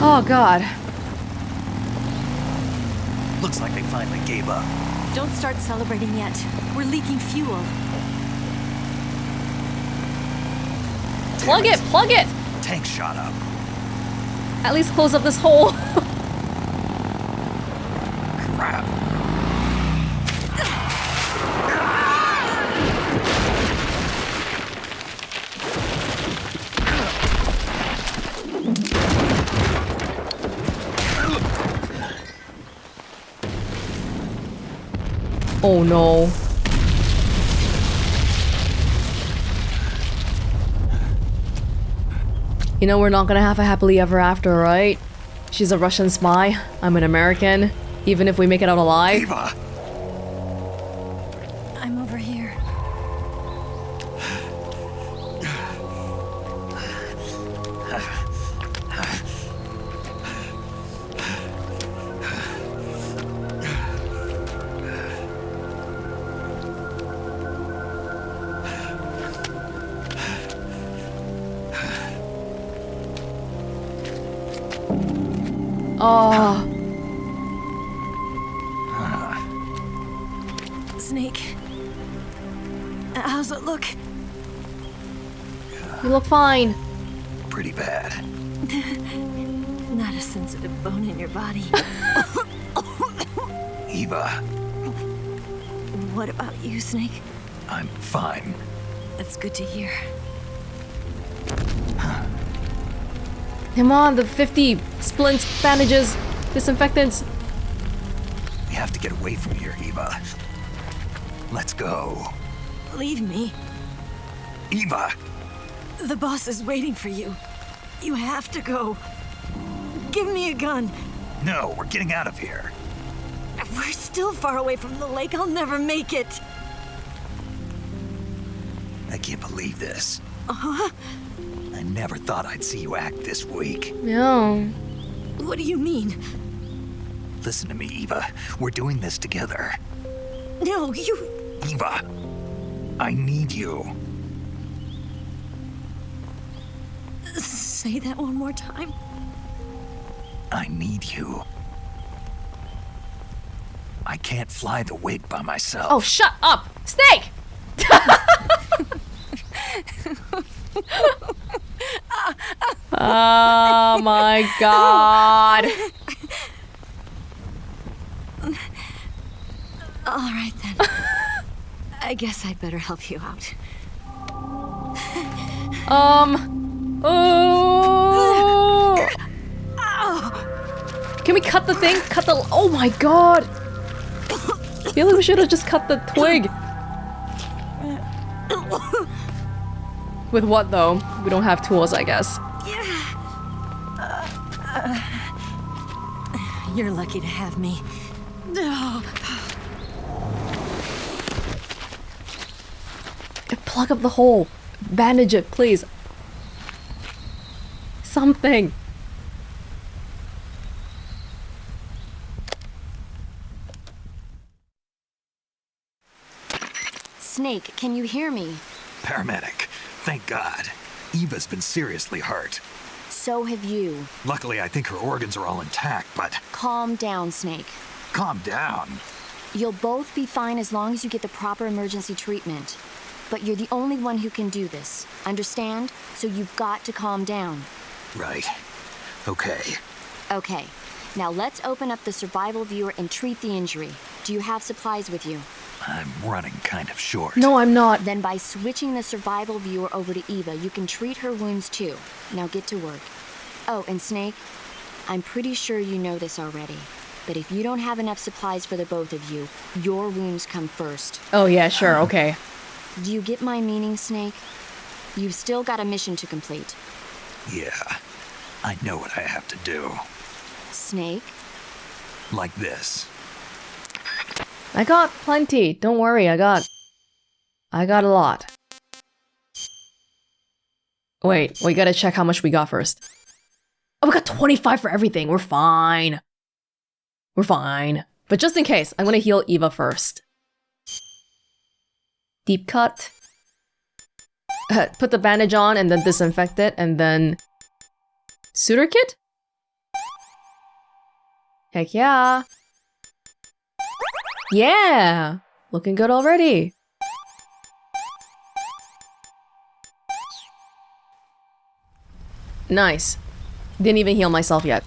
Oh god. Looks like they finally gave up. Don't start celebrating yet. We're leaking fuel. Plug it! Plug it! Tank shot up. At least close up this hole. Crap. Oh no. You know we're not gonna have a happily ever after, right? She's a Russian spy, I'm an American. Even if we make it out alive. Eva! I'm over here. Oh. Snake. How's it look? You look fine. Pretty bad. Not a sensitive bone in your body. Eva, What about you, Snake? I'm fine. That's good to hear. Come on, the 50 splints, bandages, disinfectants. We have to get away from here, Eva. Let's go. Leave me. Eva! The boss is waiting for you. You have to go. Give me a gun. No, we're getting out of here. We're still far away from the lake. I'll never make it. I can't believe this. Uh-huh. I never thought I'd see you act this weak. Yeah. What do you mean? Listen to me, Eva. We're doing this together. No, you... Eva, I need you. Say that one more time. I need you. I can't fly the wig by myself. Oh, shut up! Snake! Oh my god. All right, then. I guess I'd better help you out. Oh. Can we cut the thing? Cut the... Oh my god! I feel like we should have just cut the twig. With what though? We don't have tools, I guess. You're lucky to have me. Plug up the hole. Bandage it, please. Something. Snake, can you hear me? Paramedic. Thank God. Eva's been seriously hurt. So have you. Luckily, I think her organs are all intact, but Calm down, Snake. calm down. You'll both be fine as long as you get the proper emergency treatment. But you're the only one who can do this. Understand? So you've got to calm down. Right. Okay. Okay. Now let's open up the survival viewer and treat the injury. Do you have supplies with you? I'm running kind of short. No, I'm not. Then by switching the survival viewer over to Eva, you can treat her wounds too. Now get to work. Oh, and Snake, I'm pretty sure you know this already. But if you don't have enough supplies for the both of you, your wounds come first. Oh yeah, sure, okay. Do you get my meaning, Snake? You've still got a mission to complete. Yeah. I know what I have to do. Snake? Like this. I got plenty. Don't worry, I got a lot. Wait, we gotta check how much we got first. Oh, we got 25 for everything. We're fine. We're fine. But just in case, I'm gonna heal Eva first. Deep cut. Put the bandage on and then disinfect it and then... Suitor kit? Heck yeah. Yeah! Looking good already. Nice. Didn't even heal myself yet.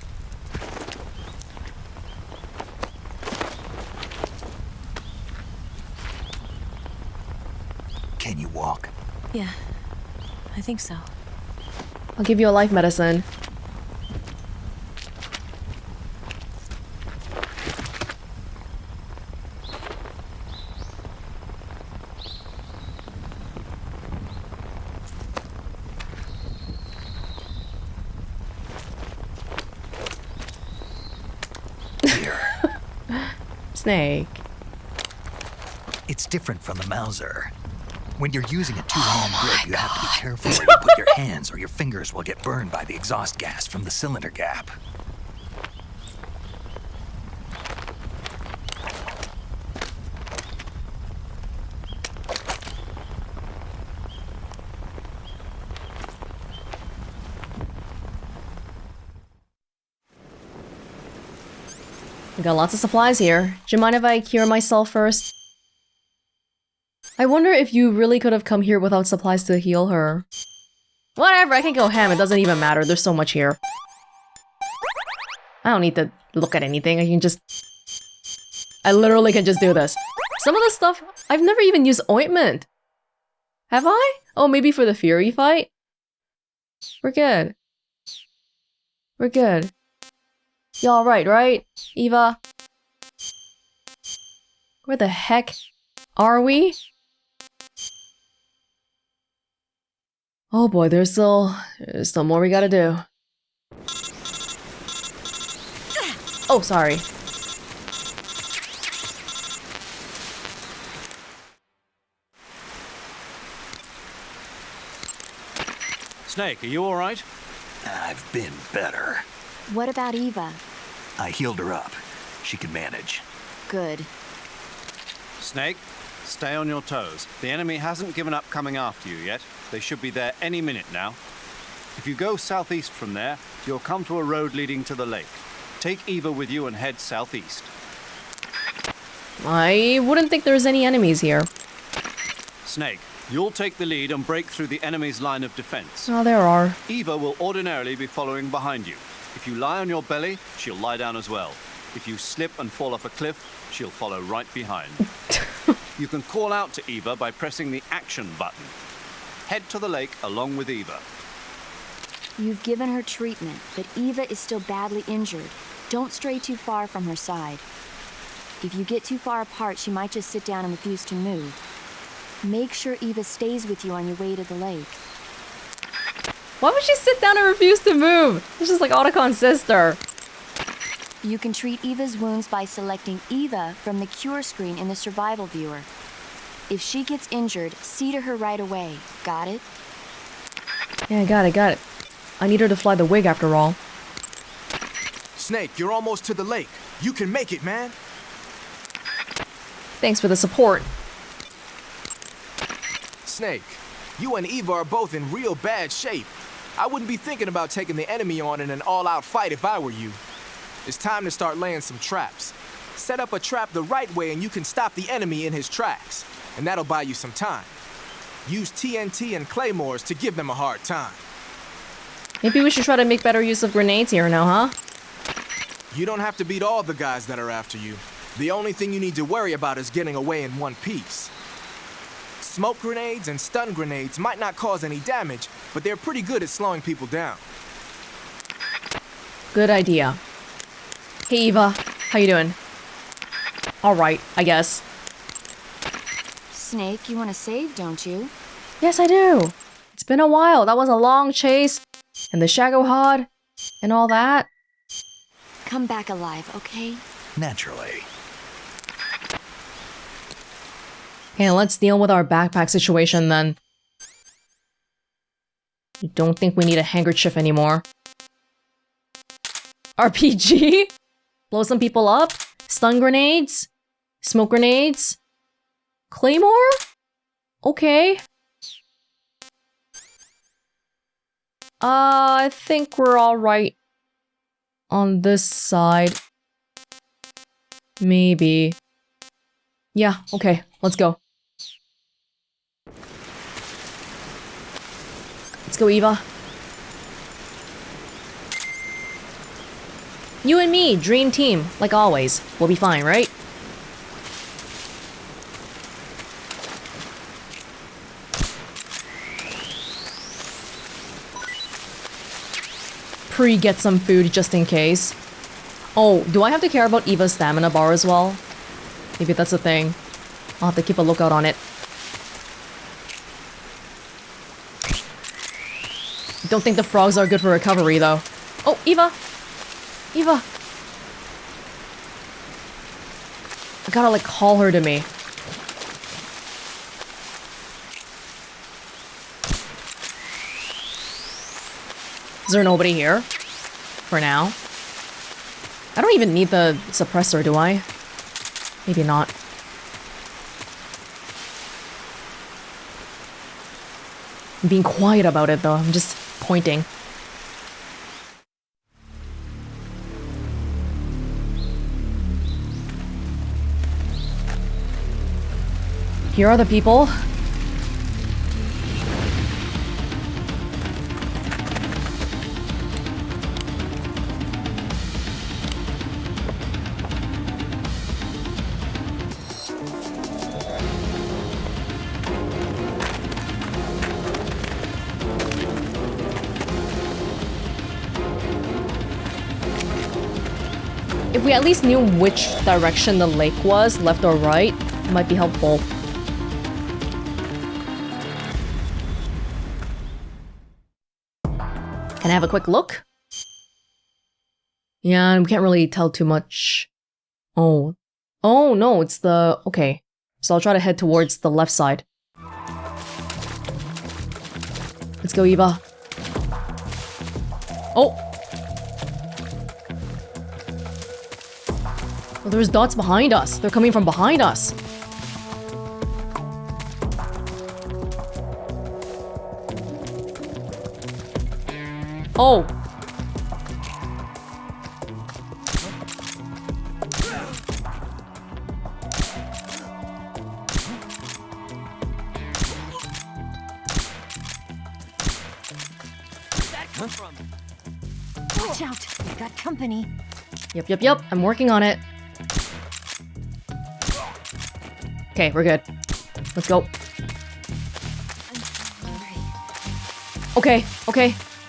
Can you walk? Yeah, I think so. I'll give you a life medicine. Here. Snake. It's different from the Mauser. When you're using a two-hand grip, you have to be careful where you put your hands or your fingers will get burned by the exhaust gas from the cylinder gap. We got lots of supplies here. Do you mind if I cure myself first? I wonder if you really could have come here without supplies to heal her. Whatever, I can go ham. It doesn't even matter. There's so much here. I don't need to look at anything. I can just... I literally can just do this. Some of the stuff... I've never even used ointment. Have I? Oh, maybe for the Fury fight? We're good. We're good. You alright, right, Eva? Where the heck are we? Oh boy, there's still more we gotta do. Oh, sorry. Snake, are you alright? I've been better. What about Eva? I healed her up. She can manage. Good. Snake, stay on your toes. The enemy hasn't given up coming after you yet. They should be there any minute now. If you go southeast from there, you'll come to a road leading to the lake. Take Eva with you and head southeast. I wouldn't think there's any enemies here. Snake, you'll take the lead and break through the enemy's line of defense. Oh, there are. Eva will ordinarily be following behind you. If you lie on your belly, she'll lie down as well. If you slip and fall off a cliff, she'll follow right behind. You can call out to Eva by pressing the action button. Head to the lake along with Eva. You've given her treatment, but Eva is still badly injured. Don't stray too far from her side. If you get too far apart, she might just sit down and refuse to move. Make sure Eva stays with you on your way to the lake. Why would she sit down and refuse to move? It's just like Otacon's sister. You can treat Eva's wounds by selecting Eva from the cure screen in the survival viewer. If she gets injured, see to her right away. Got it? Yeah, got it. I need her to fly the wig after all. Snake, you're almost to the lake. You can make it, man. Thanks for the support. Snake, you and Eva are both in real bad shape. I wouldn't be thinking about taking the enemy on in an all-out fight if I were you. It's time to start laying some traps. Set up a trap the right way and you can stop the enemy in his tracks. And that'll buy you some time. Use TNT and claymores to give them a hard time. Maybe we should try to make better use of grenades here now, huh? You don't have to beat all the guys that are after you. The only thing you need to worry about is getting away in one piece. Smoke grenades and stun grenades might not cause any damage, but they're pretty good at slowing people down. Good idea. Hey Eva, how you doing? Alright, I guess. Snake, you want to save, don't you? Yes, I do. It's been a while. That was a long chase. And the Shagohod. And all that. Come back alive, okay? Naturally. Okay, let's deal with our backpack situation then. You don't think we need a handkerchief anymore? RPG? Blow some people up? Stun grenades? Smoke grenades? Claymore? Okay. I think we're alright on this side. Maybe. Yeah, okay, let's go. Let's go, Eva. You and me, dream team, like always. We'll be fine, right? Get some food just in case. Oh, do I have to care about Eva's stamina bar as well? Maybe that's a thing. I'll have to keep a lookout on it. Don't think the frogs are good for recovery, though. Oh, Eva! Eva! I gotta, like, call her to me. Is there nobody here? For now? I don't even need the suppressor, do I? Maybe not. I'm being quiet about it, though. I'm just pointing. Here are the people. If we at least knew which direction the lake was, left or right, it might be helpful. Can I have a quick look? Yeah, we can't really tell too much. Oh. Oh, no, it's the... Okay. So I'll try to head towards the left side. Let's go, Eva. Oh! Oh, there's dots behind us. They're coming from behind us. Oh. Watch out! We've got company. Yep. I'm working on it. Okay, we're good. Let's go. Okay.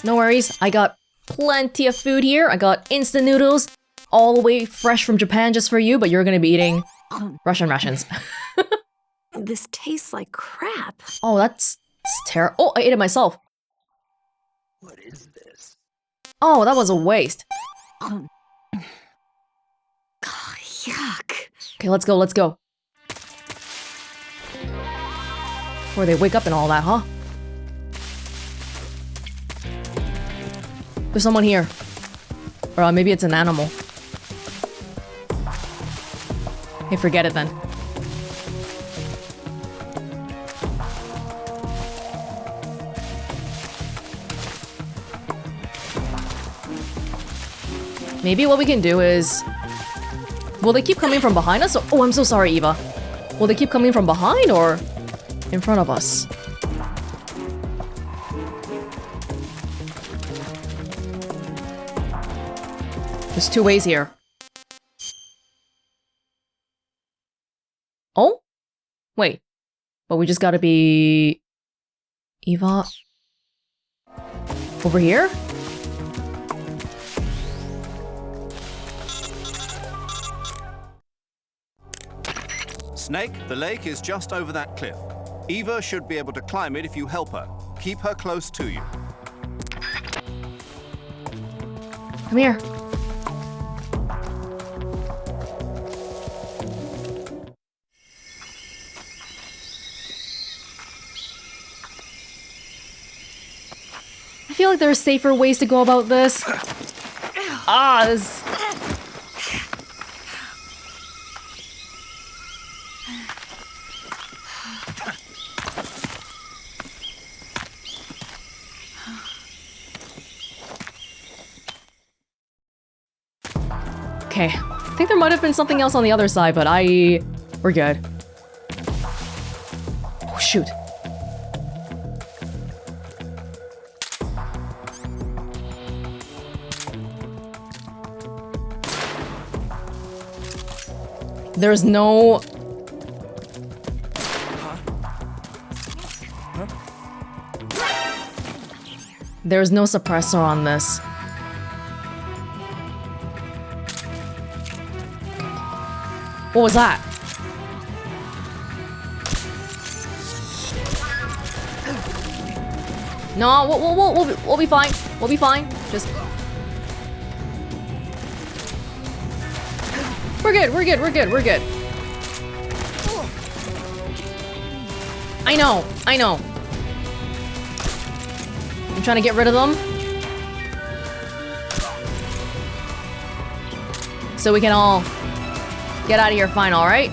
No worries. I got plenty of food here. I got instant noodles, all the way fresh from Japan just for you, but you're gonna be eating Russian rations. This tastes like crap. Oh, that's terrible. Oh, I ate it myself. What is this? Oh, that was a waste. Oh, yuck. Okay, let's go. Before they wake up and all that, huh? There's someone here. Or maybe it's an animal. Hey, forget it then. Maybe what we can do is... Will they keep coming from behind us? Oh, I'm so sorry, Eva. Will they keep coming from behind or in front of us? There's two ways here. Oh? Wait. But we just gotta be... Eva... Over here? Snake, the lake is just over that cliff. Eva should be able to climb it if you help her. Keep her close to you. Come here. I feel like there are safer ways to go about this. This... Okay, I think there might have been something else on the other side, but we're good. Oh, shoot. There's no... There's no suppressor on this. What was that? No, we'll be fine. We'll be fine. Just... We're good, we're good, we're good, we're good. I know, I know. I'm trying to get rid of them. So we can all get out of here fine, alright?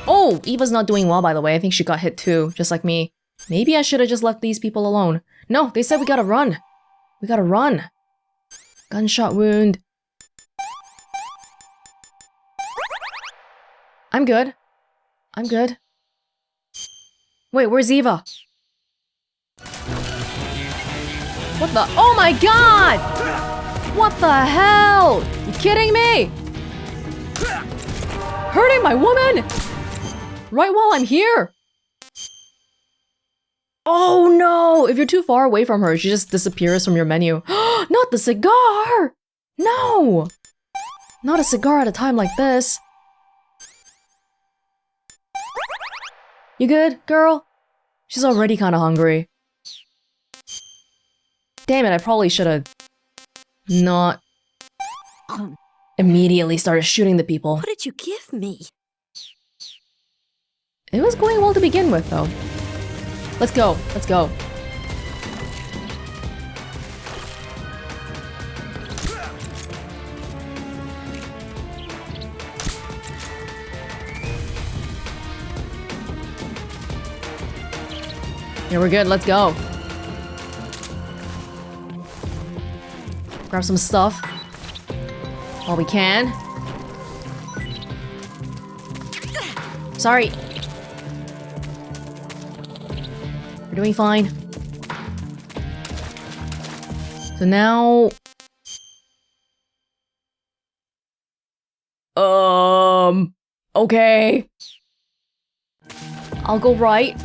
Oh, Eva's not doing well, by the way. I think she got hit too, just like me. Maybe I should have just left these people alone. No, they said we gotta run. We gotta run. Gunshot wound. I'm good. I'm good. Wait, where's Eva? What the? Oh my god! What the hell? You kidding me? Hurting my woman? Right while I'm here? Oh no! If you're too far away from her, she just disappears from your menu. Not the cigar! No! Not a cigar at a time like this. You good, girl? She's already kinda hungry. Damn it, I probably should've not immediately started shooting the people. What did you give me? It was going well to begin with, though. Let's go, let's go. Yeah, we're good, let's go. Grab some stuff while we can. Sorry. We're doing fine. So now... Okay. I'll go right.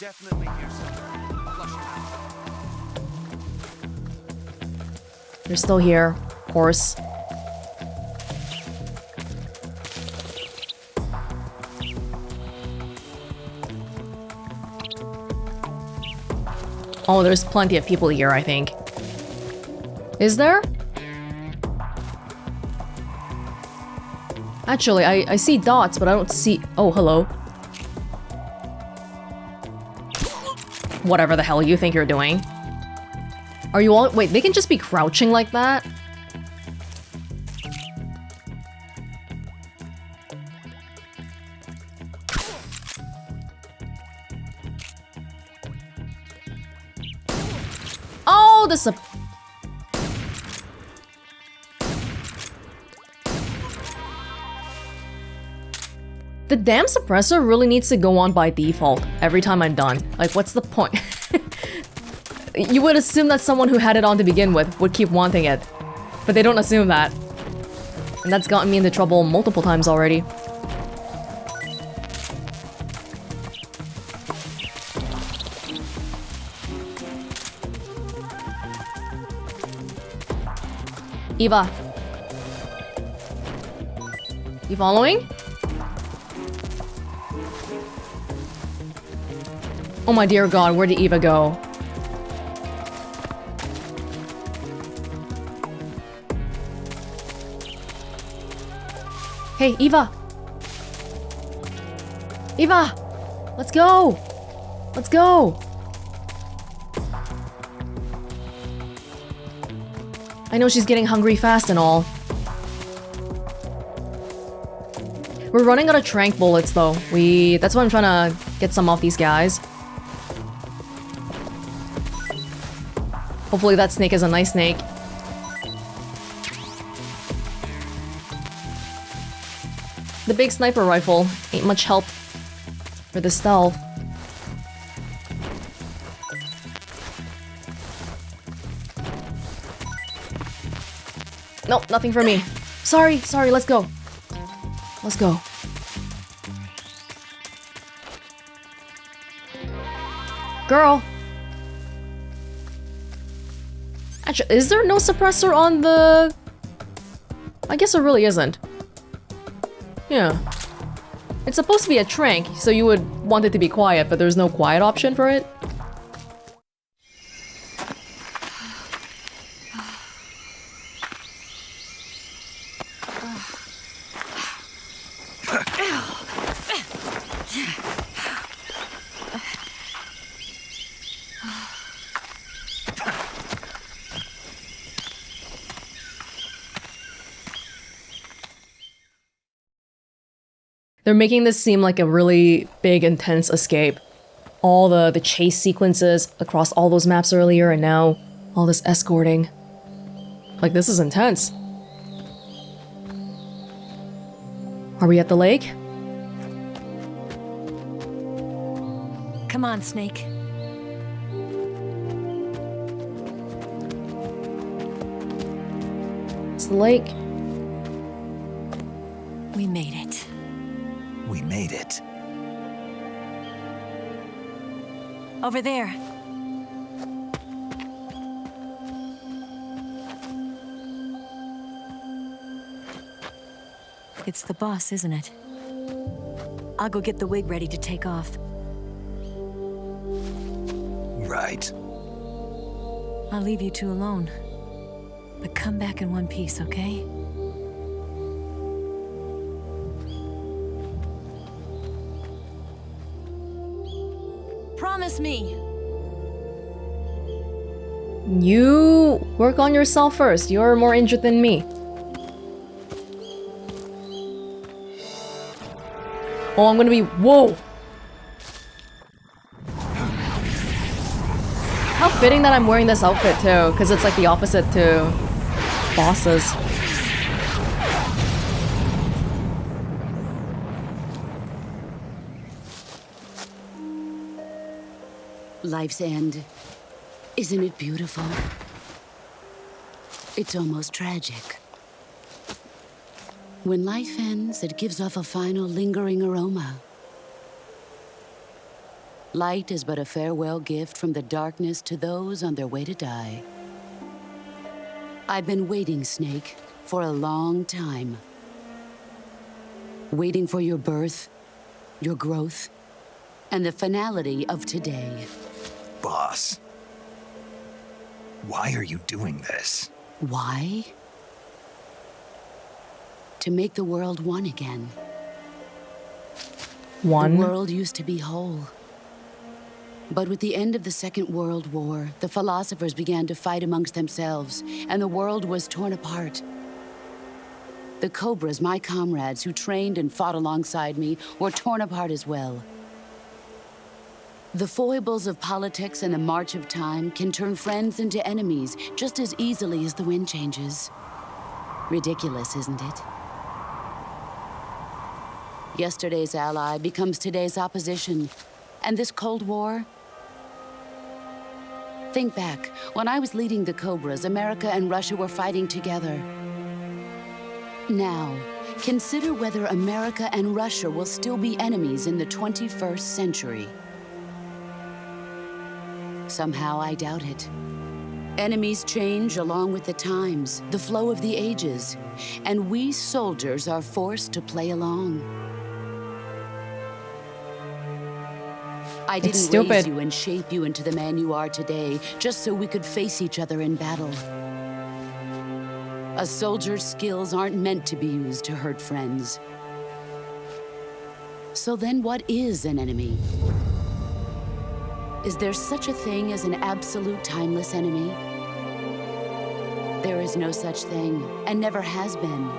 Definitely hear something. Flush him out. They're still here, of course. Oh, there's plenty of people here, I think. Is there? Actually, I see dots, but I don't see... Oh, hello. Whatever the hell you think you're doing. Are you all- wait, they can just be crouching like that? Oh, the sup- The damn suppressor really needs to go on by default every time I'm done. Like, what's the point? You would assume that someone who had it on to begin with would keep wanting it. But they don't assume that. And that's gotten me into trouble multiple times already. Eva. You following? Oh my dear god, where did Eva go? Hey, Eva! Eva! Let's go! Let's go! I know she's getting hungry fast and all. We're running out of tranq bullets though. That's why I'm trying to get some off these guys. Hopefully that snake is a nice snake. The big sniper rifle ain't much help for the stealth. Nope, nothing for me. Sorry, let's go. Let's go. Girl. Actually, is there no suppressor on the... I guess there really isn't. Yeah. It's supposed to be a tranq, so you would want it to be quiet, but there's no quiet option for it. They're making this seem like a really big, intense escape. All the chase sequences across all those maps earlier, and now all this escorting. Like, this is intense. Are we at the lake? Come on, Snake. It's the lake. We made it. We made it. Over there. It's the boss, isn't it? I'll go get the wig ready to take off. Right. I'll leave you two alone. But come back in one piece, okay? Promise me! You work on yourself first. You're more injured than me. Oh, I'm gonna be... Whoa! How fitting that I'm wearing this outfit too, because it's like the opposite to bosses. Life's end. Isn't it beautiful? It's almost tragic. When life ends, it gives off a final lingering aroma. Light is but a farewell gift from the darkness to those on their way to die. I've been waiting, Snake, for a long time. Waiting for your birth, your growth, and the finality of today. Boss. Why are you doing this? Why? To make the world one again. One. The world used to be whole. But with the end of the Second World War, the philosophers began to fight amongst themselves, and the world was torn apart. The Cobras, my comrades who trained and fought alongside me, were torn apart as well. The foibles of politics and the march of time can turn friends into enemies just as easily as the wind changes. Ridiculous, isn't it? Yesterday's ally becomes today's opposition. And this Cold War? Think back. When I was leading the Cobras, America and Russia were fighting together. Now, consider whether America and Russia will still be enemies in the 21st century. Somehow I doubt it. Enemies change along with the times, the flow of the ages, and we soldiers are forced to play along. I didn't raise you and shape you into the man you are today just so we could face each other in battle. A soldier's skills aren't meant to be used to hurt friends. So then what is an enemy? Is there such a thing as an absolute timeless enemy? There is no such thing, and never has been.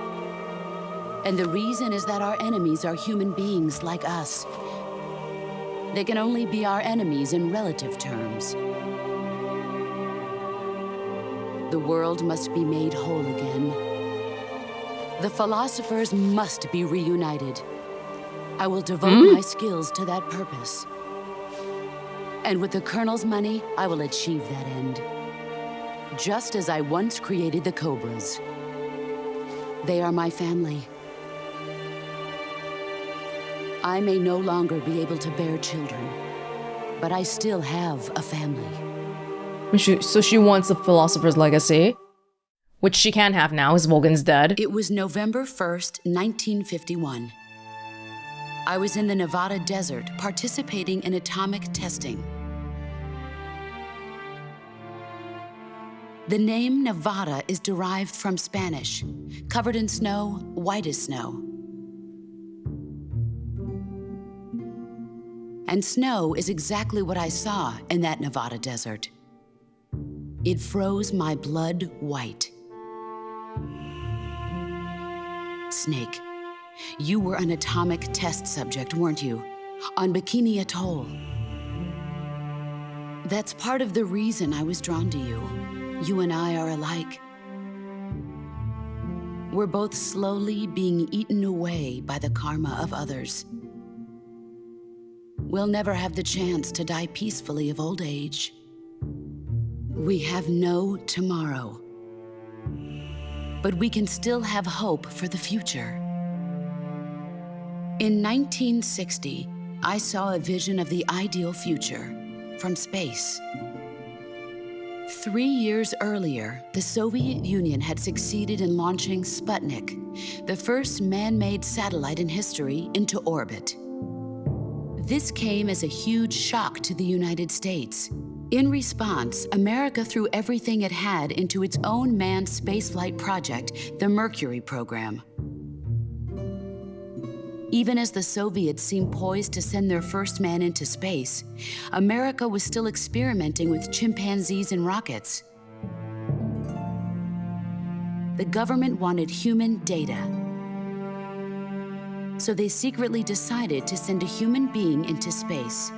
And the reason is that our enemies are human beings like us. They can only be our enemies in relative terms. The world must be made whole again. The philosophers must be reunited. I will devote my skills to that purpose. And with the Colonel's money, I will achieve that end. Just as I once created the Cobras. They are my family. I may no longer be able to bear children, but I still have a family. So she wants the philosopher's legacy, which she can have now, as Volgan's dead. It was November 1st, 1951. I was in the Nevada desert participating in atomic testing. The name Nevada is derived from Spanish, covered in snow, white as snow. And snow is exactly what I saw in that Nevada desert. It froze my blood white. Snake, you were an atomic test subject, weren't you? On Bikini Atoll. That's part of the reason I was drawn to you. You and I are alike. We're both slowly being eaten away by the karma of others. We'll never have the chance to die peacefully of old age. We have no tomorrow. But we can still have hope for the future. In 1960, I saw a vision of the ideal future from space. 3 years earlier, the Soviet Union had succeeded in launching Sputnik, the first man-made satellite in history, into orbit. This came as a huge shock to the United States. In response, America threw everything it had into its own manned spaceflight project, the Mercury program. Even as the Soviets seemed poised to send their first man into space, America was still experimenting with chimpanzees and rockets. The government wanted human data. So they secretly decided to send a human being into space.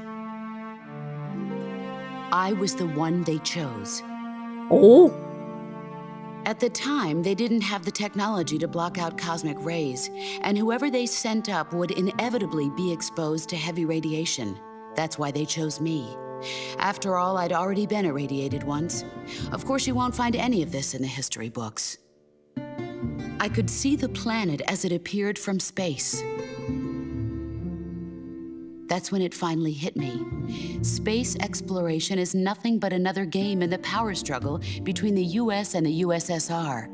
I was the one they chose. Oh? At the time, they didn't have the technology to block out cosmic rays, and whoever they sent up would inevitably be exposed to heavy radiation. That's why they chose me. After all, I'd already been irradiated once. Of course, you won't find any of this in the history books. I could see the planet as it appeared from space. That's when it finally hit me. Space exploration is nothing but another game in the power struggle between the US and the USSR.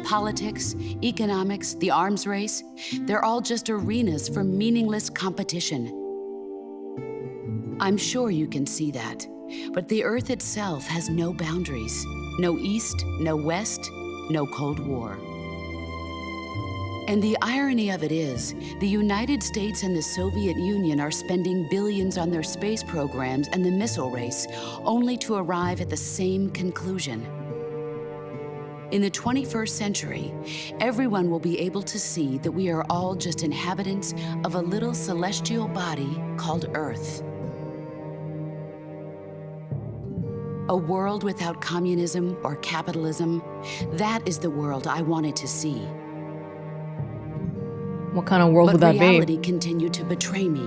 Politics, economics, the arms race, they're all just arenas for meaningless competition. I'm sure you can see that, but the Earth itself has no boundaries. No East, no West, no Cold War. And the irony of it is, the United States and the Soviet Union are spending billions on their space programs and the missile race, only to arrive at the same conclusion. In the 21st century, everyone will be able to see that we are all just inhabitants of a little celestial body called Earth. A world without communism or capitalism, that is the world I wanted to see. What kind of world would that But be? reality continued to betray me.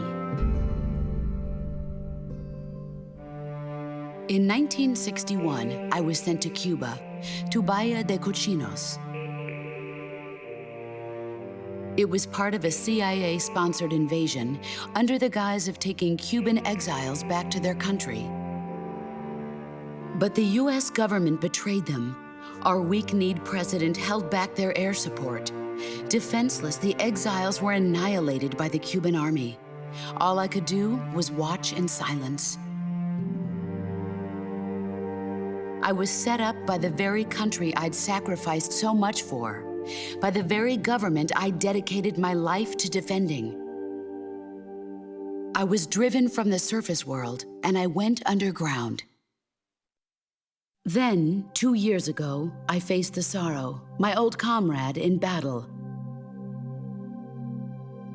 In 1961, I was sent to Cuba, to Bahia de Cochinos. It was part of a CIA-sponsored invasion under the guise of taking Cuban exiles back to their country. But the US government betrayed them. Our weak-kneed president held back their air support. Defenseless, the exiles were annihilated by the Cuban army. All I could do was watch in silence. I was set up by the very country I'd sacrificed so much for, by the very government I dedicated my life to defending. I was driven from the surface world, and I went underground. Then, 2 years ago, I faced the sorrow, my old comrade in battle.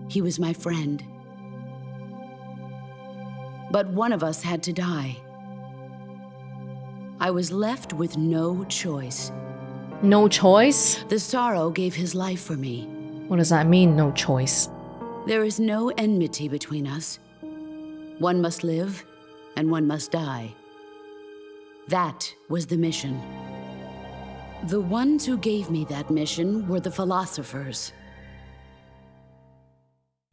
He was my friend. But one of us had to die. I was left with no choice. No choice? The sorrow gave his life for me. What does that mean, no choice? There is no enmity between us. One must live, and one must die. That was the mission. The ones who gave me that mission were the philosophers.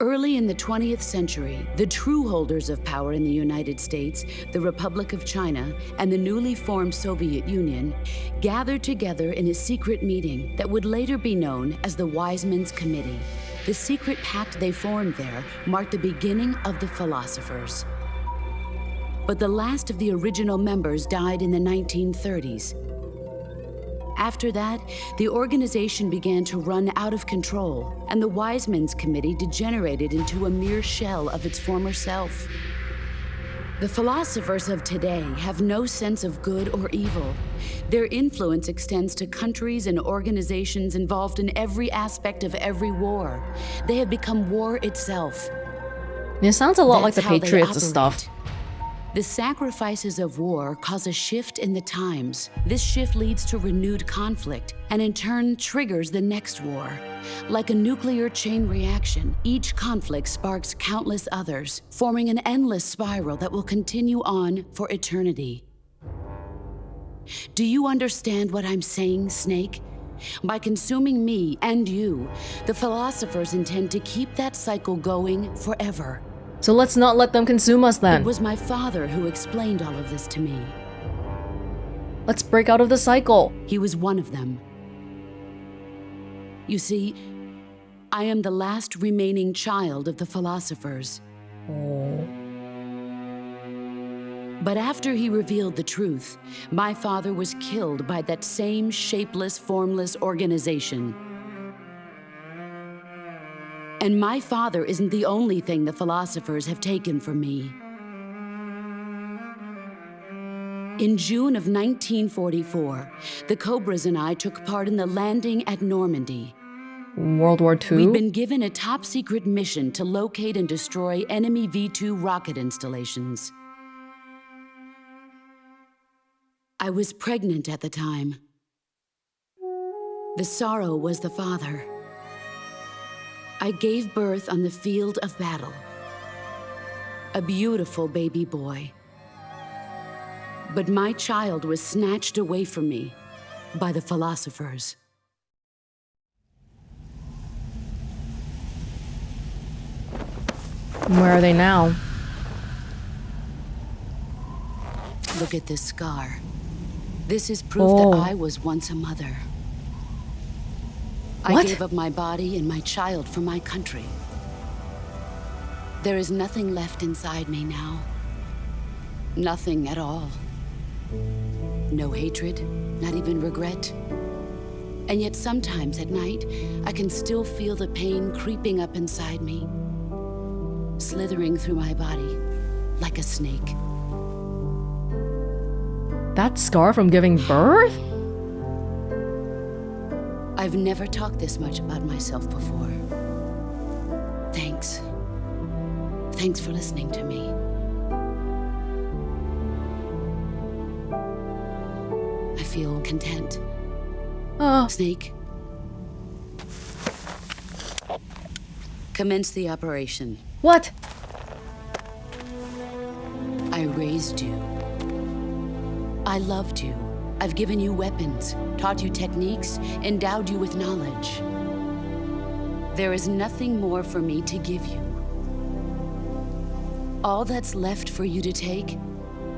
Early in the 20th century, the true holders of power in the United States, the Republic of China, and the newly formed Soviet Union gathered together in a secret meeting that would later be known as the Wise Men's Committee. The secret pact they formed there marked the beginning of the philosophers. But the last of the original members died in the 1930s. After that, the organization began to run out of control, and the Wise Men's Committee degenerated into a mere shell of its former self. The philosophers of today have no sense of good or evil. Their influence extends to countries and organizations involved in every aspect of every war. They have become war itself. It sounds a lot like That's the how they Patriots and operate. stuff. The sacrifices of war cause a shift in the times. This shift leads to renewed conflict, and in turn triggers the next war. Like a nuclear chain reaction, each conflict sparks countless others, forming an endless spiral that will continue on for eternity. Do you understand what I'm saying, Snake? By consuming me and you, the philosophers intend to keep that cycle going forever. So let's not let them consume us It then. was my father who explained all of this to me. Let's break out of the cycle. He was one of them. You see, I am the last remaining child of the philosophers. Oh. But after he revealed the truth, my father was killed by that same shapeless, formless organization. And my father isn't the only thing the philosophers have taken from me. In June of 1944, the Cobras and I took part in the landing at Normandy. World War II? We'd been given a top-secret mission to locate and destroy enemy V-2 rocket installations. I was pregnant at the time. The sorrow was the father. I gave birth on the field of battle. A beautiful baby boy. But my child was snatched away from me by the philosophers. Where are they now? Look at this scar. This is proof Oh. that I was once a mother. I What? gave up my body and my child for my country. There is nothing left inside me now. Nothing at all. No hatred, not even regret. And yet sometimes at night, I can still feel the pain creeping up inside me, slithering through my body like a snake. That scar from giving birth? I've never talked this much about myself before. Thanks. Thanks for listening to me. I feel content. Oh. Snake. Commence the operation. What? I raised you. I loved you. I've given you weapons, taught you techniques, endowed you with knowledge. There is nothing more for me to give you. All that's left for you to take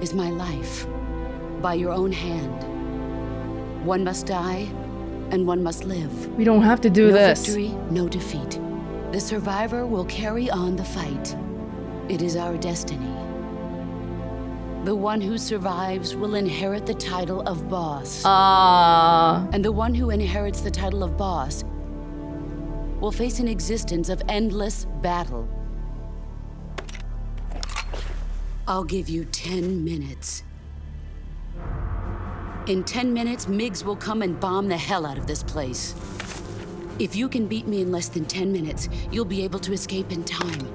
is my life, by your own hand. One must die, and one must live. We don't have to do No this. victory, no defeat. The survivor will carry on the fight. It is our destiny. The one who survives will inherit the title of boss. And the one who inherits the title of boss will face an existence of endless battle. I'll give you 10 minutes. In 10 minutes, MiGs will come and bomb the hell out of this place. If you can beat me in less than 10 minutes, you'll be able to escape in time.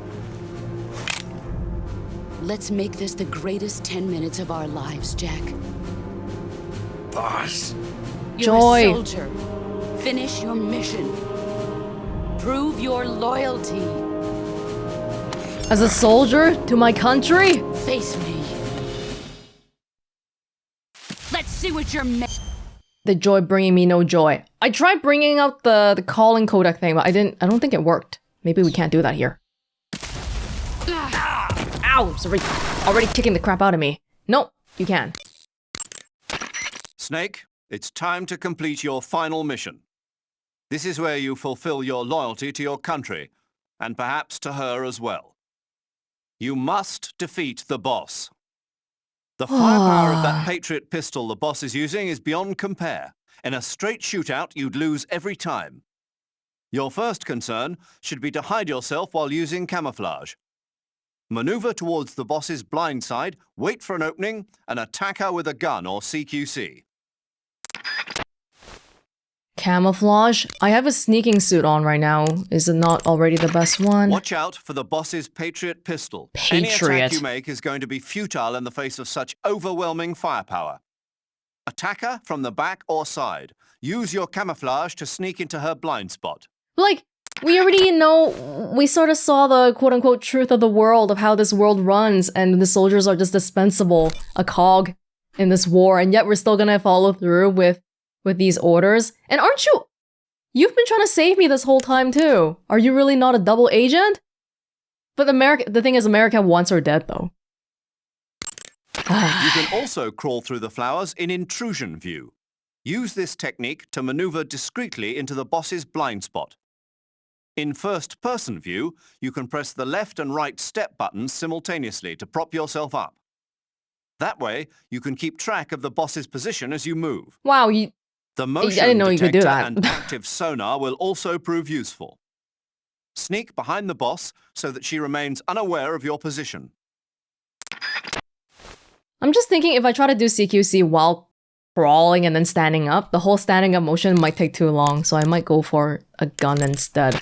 Let's make this the greatest 10 minutes of our lives, Jack. Boss. You're Joy. a soldier. Finish your mission. Prove your loyalty. As a soldier to my country? Face me. Let's see what you're The joy bringing me no joy. I tried bringing out the calling codec thing, but I don't think it worked. Maybe we can't do that here. Ow! It's already kicking the crap out of me. Nope, you can. Snake, it's time to complete your final mission. This is where you fulfill your loyalty to your country, and perhaps to her as well. You must defeat the boss. The firepower of that Patriot pistol the boss is using is beyond compare. In a straight shootout, you'd lose every time. Your first concern should be to hide yourself while using camouflage. Maneuver towards the boss's blind side, wait for an opening, and attack her with a gun or CQC. Camouflage? I have a sneaking suit on right now. Is it not already the best one? Watch out for the boss's Patriot pistol. Any attack Patriot. you make is going to be futile in the face of such overwhelming firepower. Attack her from the back or side. Use your camouflage to sneak into her blind spot. Like, we already know, we sort of saw the quote-unquote truth of the world, of how this world runs, and the soldiers are just dispensable, a cog in this war, and yet we're still gonna follow through with these orders. And aren't you... You've been trying to save me this whole time too. Are you really not a double agent? But the thing is, America wants her dead though. You can also crawl through the flowers in intrusion view. Use this technique to maneuver discreetly into the boss's blind spot. In first-person view, you can press the left and right step buttons simultaneously to prop yourself up. That way, you can keep track of the boss's position as you move. Wow, The motion I didn't know you could do detector that. and active sonar will also prove useful. Sneak behind the boss so that she remains unaware of your position. I'm just thinking if I try to do CQC while crawling and then standing up, the whole standing up motion might take too long, so I might go for a gun instead.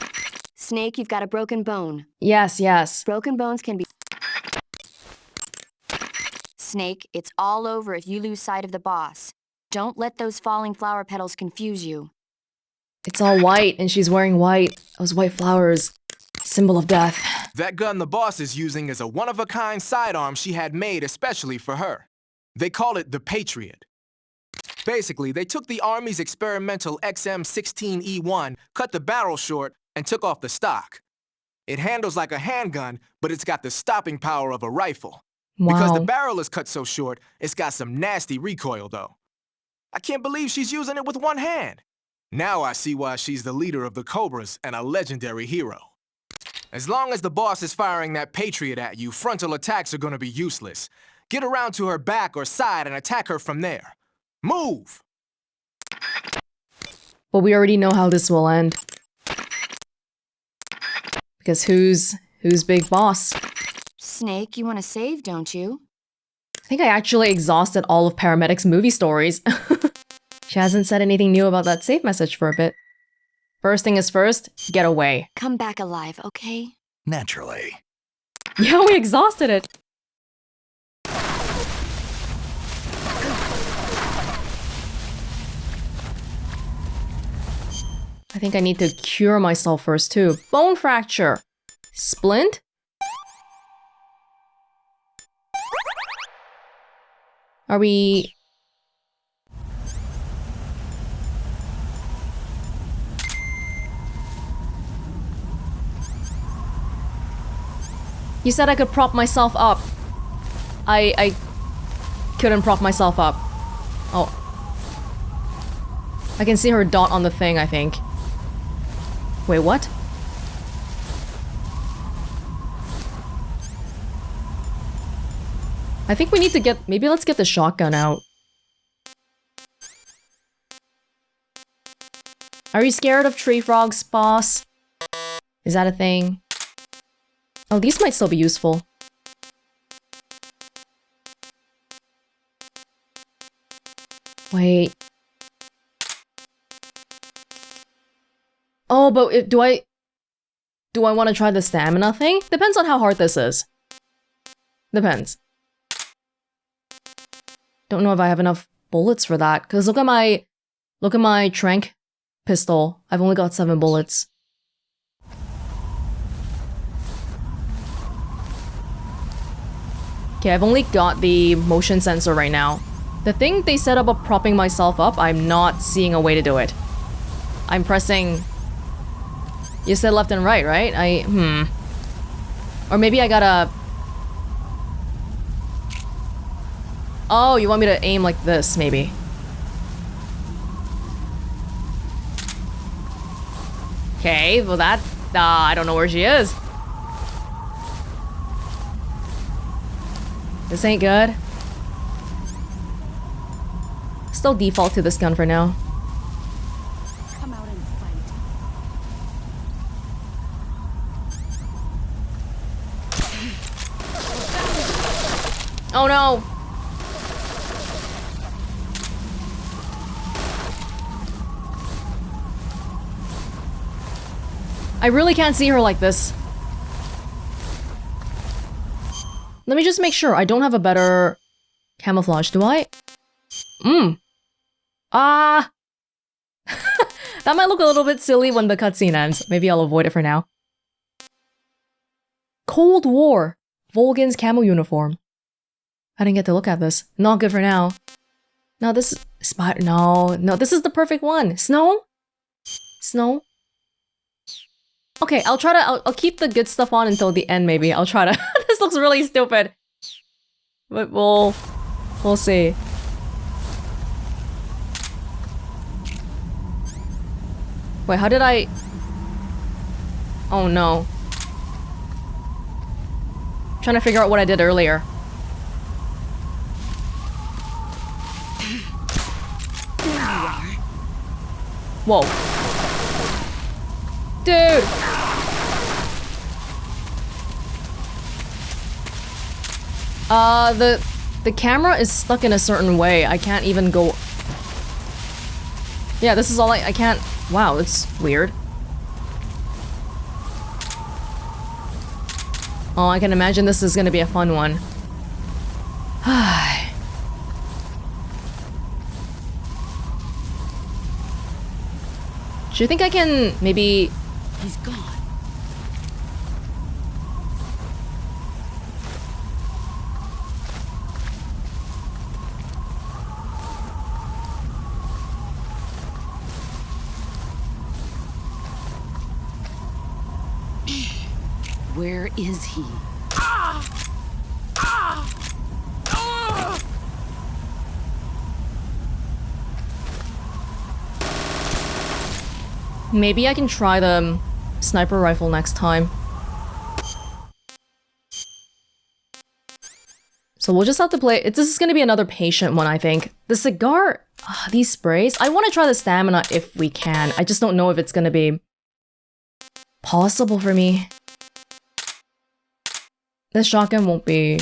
Snake, you've got a broken bone. Yes, yes. Broken bones can be... Snake, it's all over if you lose sight of the boss. Don't let those falling flower petals confuse you. It's all white, and she's wearing white. Those white flowers. Symbol of death. That gun the boss is using is a one-of-a-kind sidearm she had made especially for her. They call it the Patriot. Basically, they took the Army's experimental XM16E1, cut the barrel short, and took off the stock. It handles like a handgun, but it's got the stopping power of a rifle. Because the Wow. barrel is cut so short, it's got some nasty recoil, though. I can't believe she's using it with one hand. Now I see why she's the leader of the Cobras and a legendary hero. As long as the boss is firing that Patriot at you, frontal attacks are gonna be useless. Get around to her back or side and attack her from there. Move! But we already know how this will end. Because who's big boss? Snake, you want to save, don't you? I think I actually exhausted all of Paramedic's movie stories. She hasn't said anything new about that save message for a bit. First thing is first, get away. Come back alive, okay? Naturally. Yeah, we exhausted it. I think I need to cure myself first too. Bone fracture. Splint? Are we... You said I could prop myself up. I couldn't prop myself up. Oh. I can see her dot on the thing, I think. Wait, what? I think we need to get... Maybe let's get the shotgun out. Are you scared of tree frogs, boss? Is that a thing? Oh, these might still be useful. Wait. Oh, but do I want to try the stamina thing? Depends on how hard this is. Depends. Don't know if I have enough bullets for that. Because look at my trank pistol. I've only got 7 bullets. Okay, I've only got the motion sensor right now. The thing they set up of propping myself up, I'm not seeing a way to do it. I'm pressing... You said left and right, right? Or maybe I gotta... Oh, you want me to aim like this, maybe. Okay, well that... I don't know where she is. This ain't good. Still default to this gun for now. Come out and fight. Oh no! I really can't see her like this. Let me just make sure I don't have a better camouflage, do I? Ah! That might look a little bit silly when the cutscene ends. Maybe I'll avoid it for now. Cold War. Volgan's camo uniform. I didn't get to look at this. Not good for now. No, this is... No, this is the perfect one. Snow? Snow? Okay, I'll try to... I'll keep the good stuff on until the end, maybe. I'll try to... This looks really stupid. But we'll see. Wait, how did I... Oh no. I'm trying to figure out what I did earlier. Whoa. Dude! The camera is stuck in a certain way. I can't even go... Yeah, this is all I can't... Wow, it's weird. Oh, I can imagine this is gonna be a fun one. Do you think I can maybe... He's gone. Where is he? Maybe I can try the sniper rifle next time. So we'll just have to play... This is gonna be another patient one, I think. The cigar... these sprays... I want to try the stamina if we can. I just don't know if it's gonna be... possible for me. This shotgun won't be...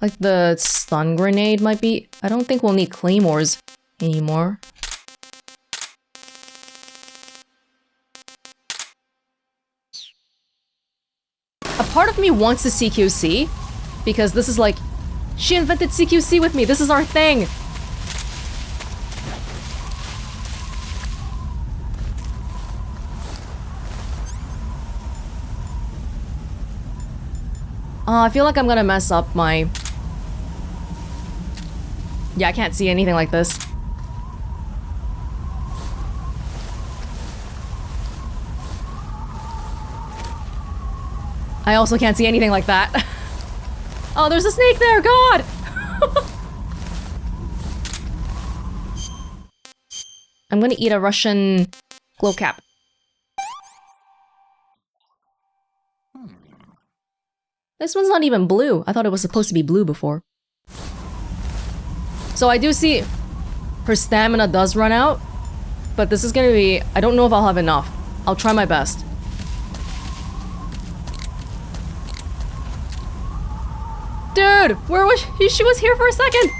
Like the stun grenade might be... I don't think we'll need claymores anymore. A part of me wants to CQC, because this is like... She invented CQC with me, this is our thing! I feel like I'm gonna mess up my... Yeah, I can't see anything like this. I also can't see anything like that. Oh, there's a snake there, God! I'm gonna eat a Russian glow cap. This one's not even blue. I thought it was supposed to be blue before. So I do see her stamina does run out, but this is gonna be... I don't know if I'll have enough. I'll try my best. Dude, where was she? She was here for a second.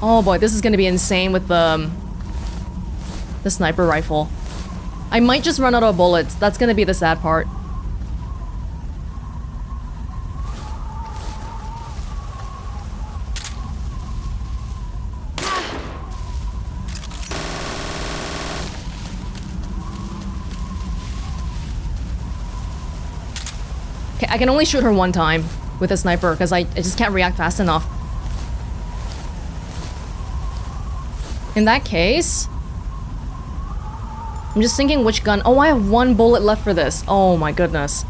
Oh boy, this is gonna be insane with the sniper rifle. I might just run out of bullets. That's gonna be the sad part. Okay, I can only shoot her one time with a sniper because I just can't react fast enough. In that case, I'm just thinking which gun. Oh, I have one bullet left for this. Oh my goodness.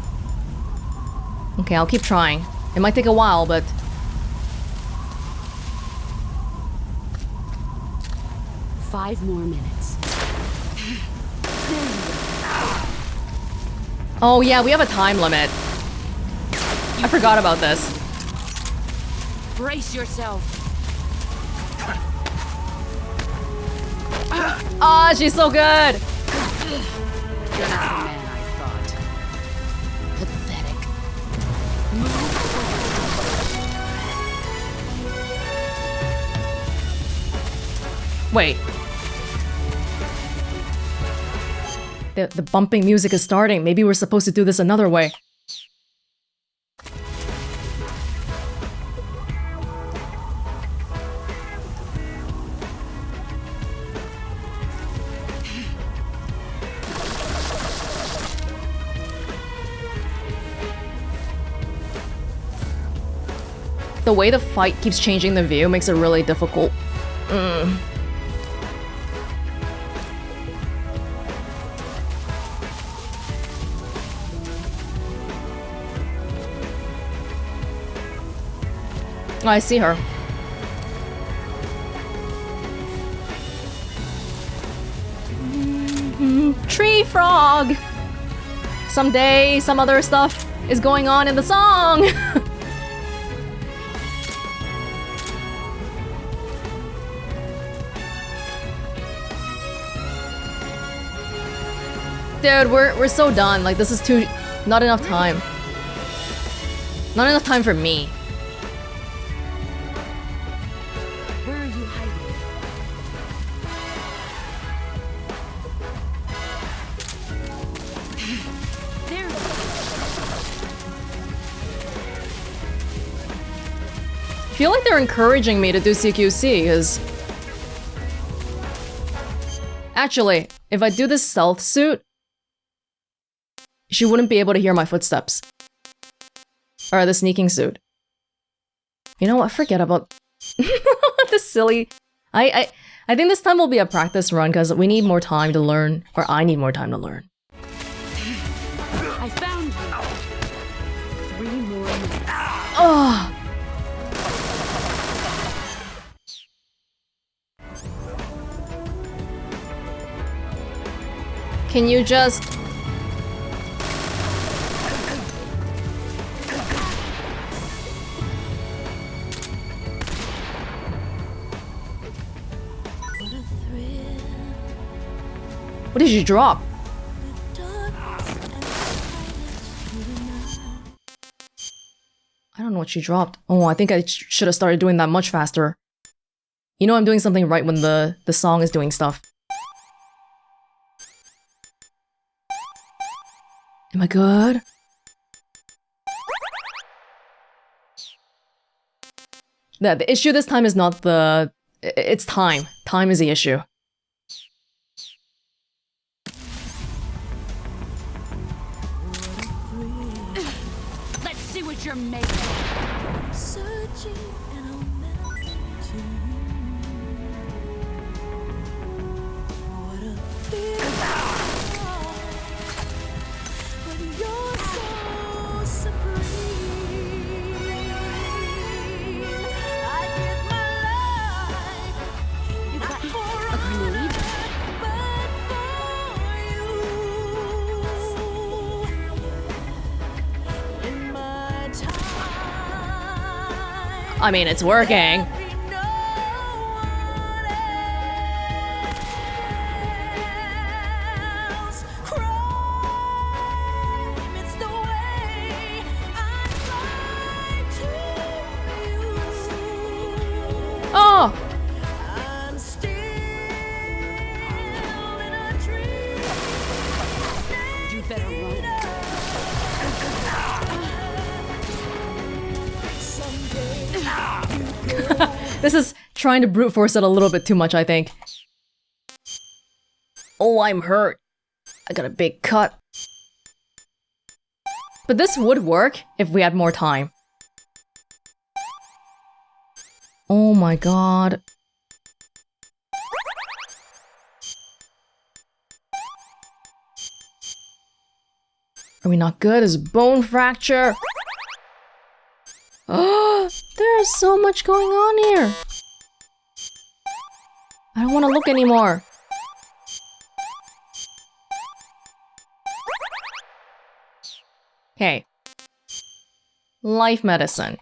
Okay, I'll keep trying. It might take a while, but... Five more minutes. Oh yeah, we have a time limit. I forgot about this. Brace yourself. Ah, she's so good! You're not the man I thought. Pathetic. Wait. The bumping music is starting. Maybe we're supposed to do this another way. The way the fight keeps changing the view makes it really difficult. Oh, I see her. Tree frog! Someday, some other stuff is going on in the song! Dude, we're so done. Like, this is too... not enough time. Not enough time for me. Where are you hiding? There. I feel like they're encouraging me to do CQC, because... Actually, if I do this stealth suit, she wouldn't be able to hear my footsteps. Or the sneaking suit. You know what? Forget about this silly... I think this time will be a practice run because we need more time to learn. Or I need more time to learn. I found you. 3 more minutes. Oh! Can you just... What did you drop? I don't know what she dropped. Oh, I think I should have started doing that much faster. You know I'm doing something right when the song is doing stuff. Am I good? The issue this time is not the... It's time. Time is the issue. Let's see what you're made of. Searching and I'll melt into you. What a feeling when you're so supreme. I give my life You got for a grenade? but for you. In my time. I mean, it's working. This is trying to brute force it a little bit too much, I think. Oh, I'm hurt. I got a big cut. But this would work if we had more time. Oh my god. Are we not good? Is bone fracture? Oh, there's so much going on here. I don't want to look anymore. Okay. Life medicine.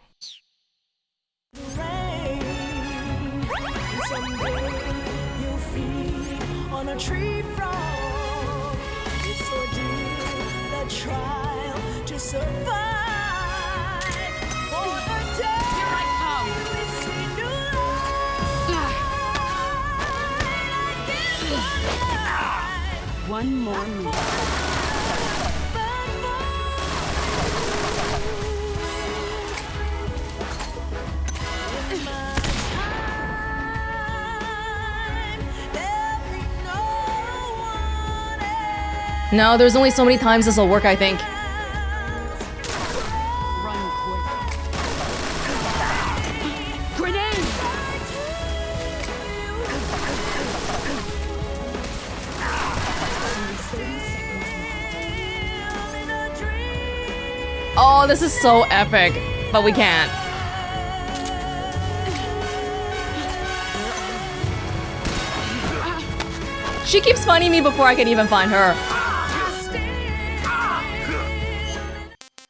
One more minute. No, there's only so many times this will work, I think. Run quick. Grenade! Oh, this is so epic, but we can't. She keeps finding me before I can even find her.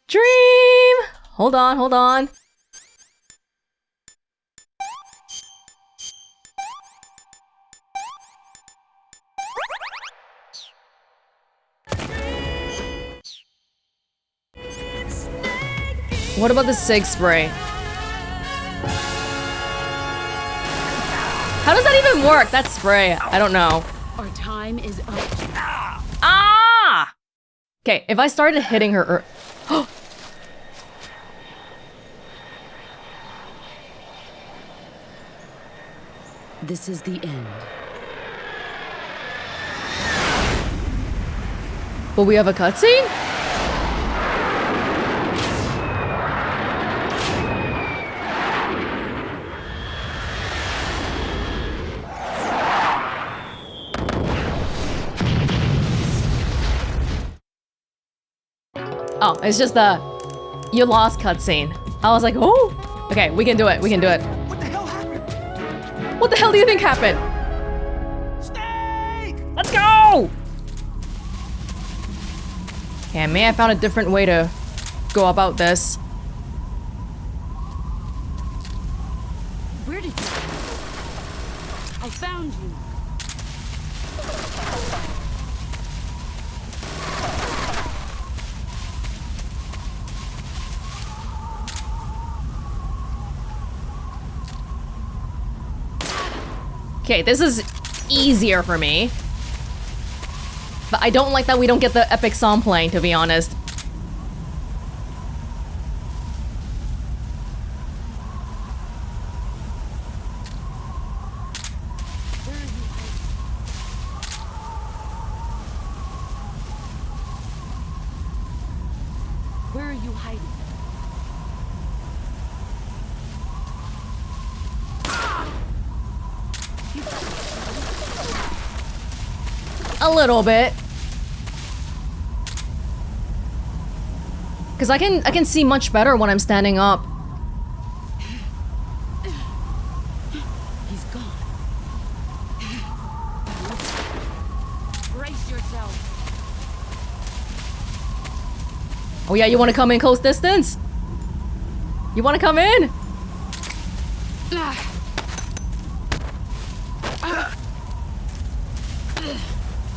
Dream! Hold on, hold on. What about the sig spray? How does that even work? That spray, I don't know. Our time is up. Ah! Okay, if I started hitting her... This is the end. Will we have a cutscene? Oh, it's just the you lost cutscene. I was like, oh, okay, we can do it. We can do it. What the hell happened? What the hell do you think happened? Snake! Let's go! Okay, may I found a different way to go about this. Where did you go? I found you. Okay, this is easier for me. But I don't like that we don't get the epic song playing, to be honest. Where are you hiding? A little bit. Cause I can see much better when I'm standing up. He's gone. Brace yourself. Oh yeah, you wanna come in close distance? You wanna come in?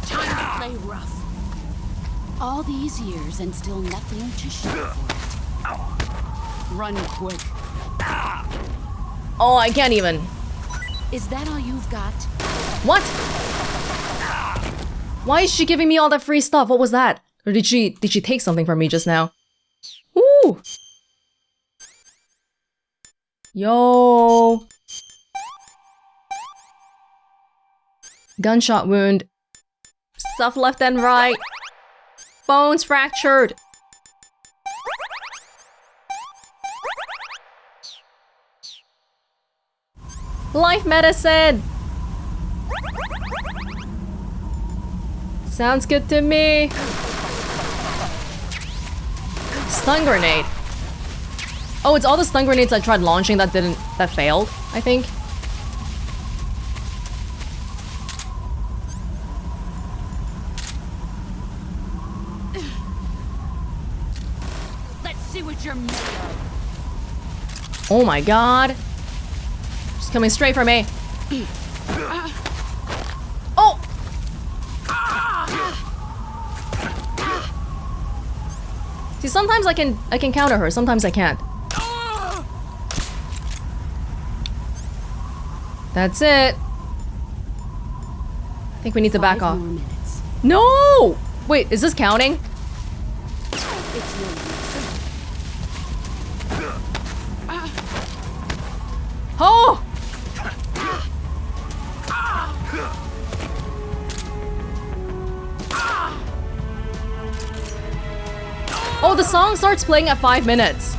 Time to play rough. All these years and still nothing to show for it. Run quick. Oh, I can't even. Is that all you've got? What? Why is she giving me all that free stuff? What was that? Or did she take something from me just now? Ooh. Yo. Gunshot wound. Stuff left and right. Bones fractured. Life medicine! Sounds good to me. Stun grenade. Oh, it's all the stun grenades I tried launching that failed, I think. Let's see what you're made of. Oh my god. She's coming straight for me. Oh! See, sometimes I can counter her, sometimes I can't. That's it. I think we need to back off. 5 more minutes. No! Wait, is this counting? It's your Oh! Oh, the song starts playing at 5 minutes.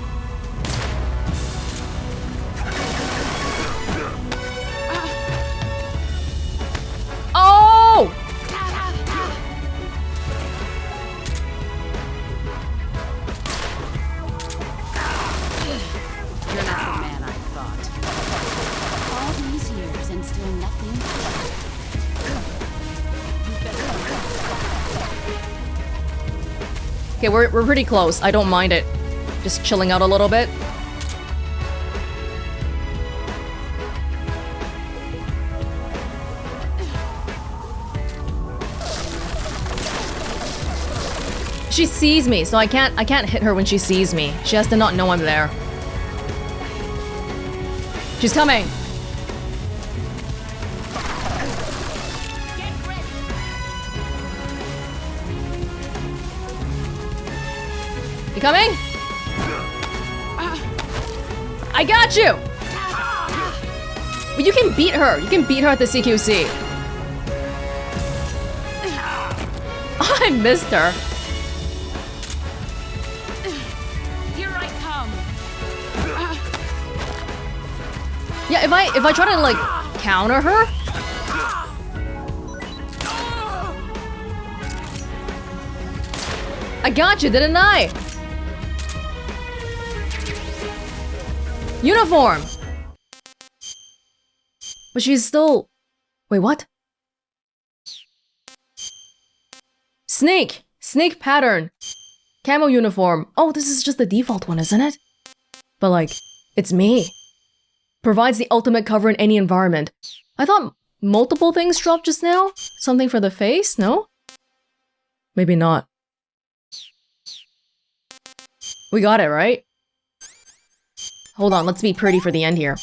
Oh! You're not the man I thought. All these years and still nothing. Okay, we're pretty close. I don't mind it. Just chilling out a little bit. She sees me, so I can't hit her when she sees me. She has to not know I'm there. She's coming. You coming? I got you! Well, you can beat her. You can beat her at the CQC. I missed her. Here I come. Yeah, if I try to like counter her. I got you, didn't I? Uniform! But she's still... Wait, what? Snake! Snake pattern! Camo uniform. Oh, this is just the default one, isn't it? But like, it's me. Provides the ultimate cover in any environment. I thought multiple things dropped just now? Something for the face? No? Maybe not. We got it, right? Hold on, let's be pretty for the end here.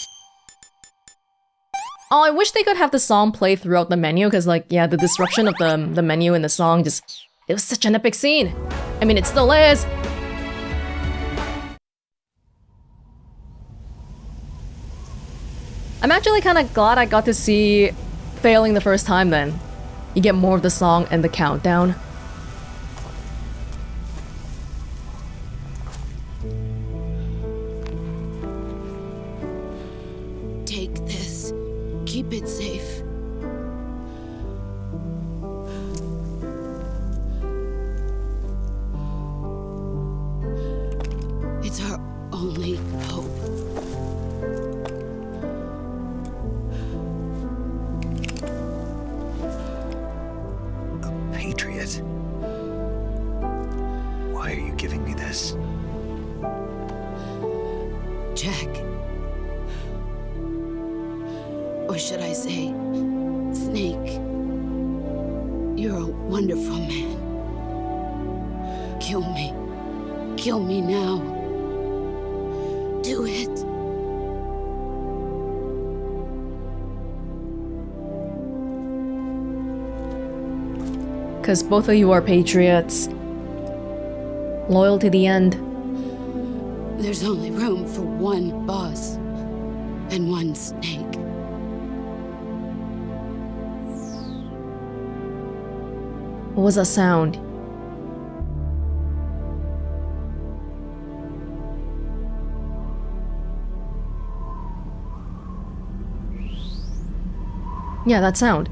Oh, I wish they could have the song play throughout the menu, because like, yeah, the disruption of the menu in the song just... It was such an epic scene. I mean, it still is. I'm actually kind of glad I got to see failing the first time then. You get more of the song and the countdown. Take this. Keep it safe. It's our only hope. A Patriot? Why are you giving me this? Jack. Or should I say, Snake. You're a wonderful man. Kill me. Kill me now. Do it. Because both of you are patriots. Loyal to the end. There's only room for one boss and one snake. What was that sound? Yeah, that sound.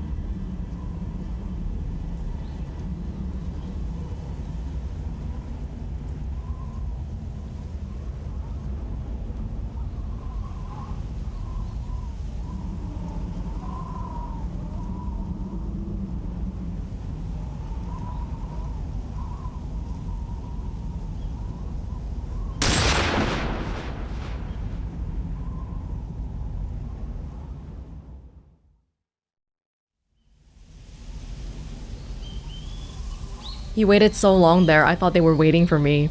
He waited so long there, I thought they were waiting for me.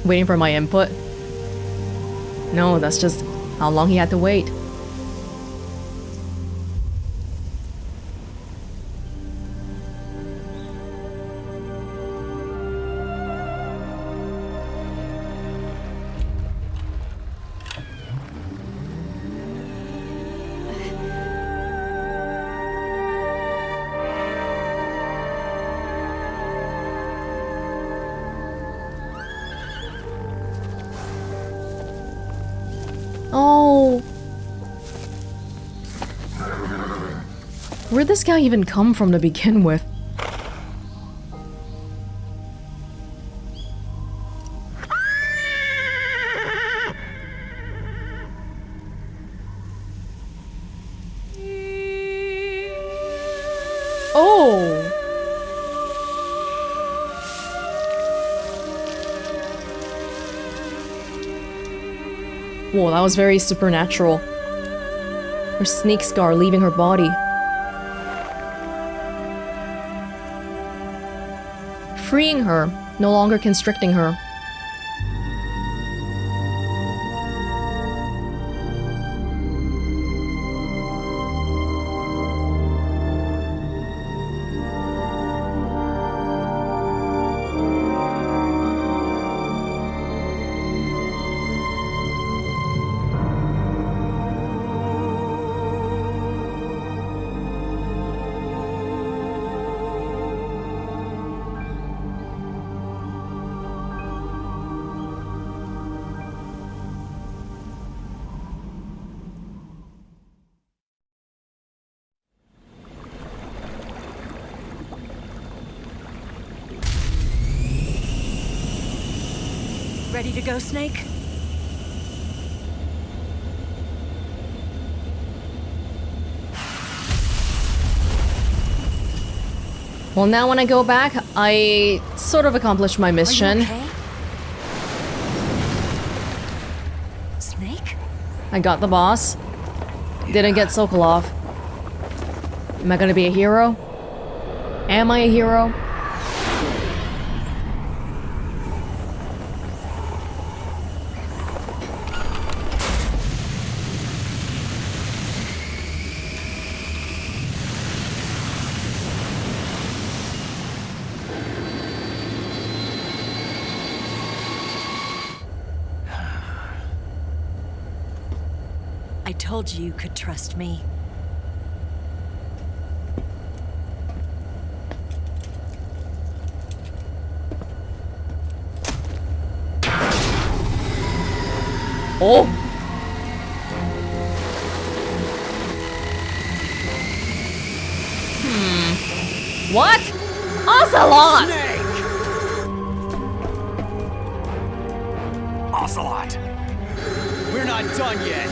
Waiting for my input? No, that's just how long he had to wait. Oh. Where'd this guy even come from to begin with? Oh. Whoa, that was very supernatural. Her snake scar leaving her body. Freeing her, no longer constricting her. Ready to go, Snake? Well, now when I go back, I sort of accomplished my mission. Are you okay? Snake? I got the boss. Didn't get Sokolov. Am I gonna be a hero? Am I a hero? I told you you could trust me. Oh! What? Ocelot! Ocelot! We're not done yet.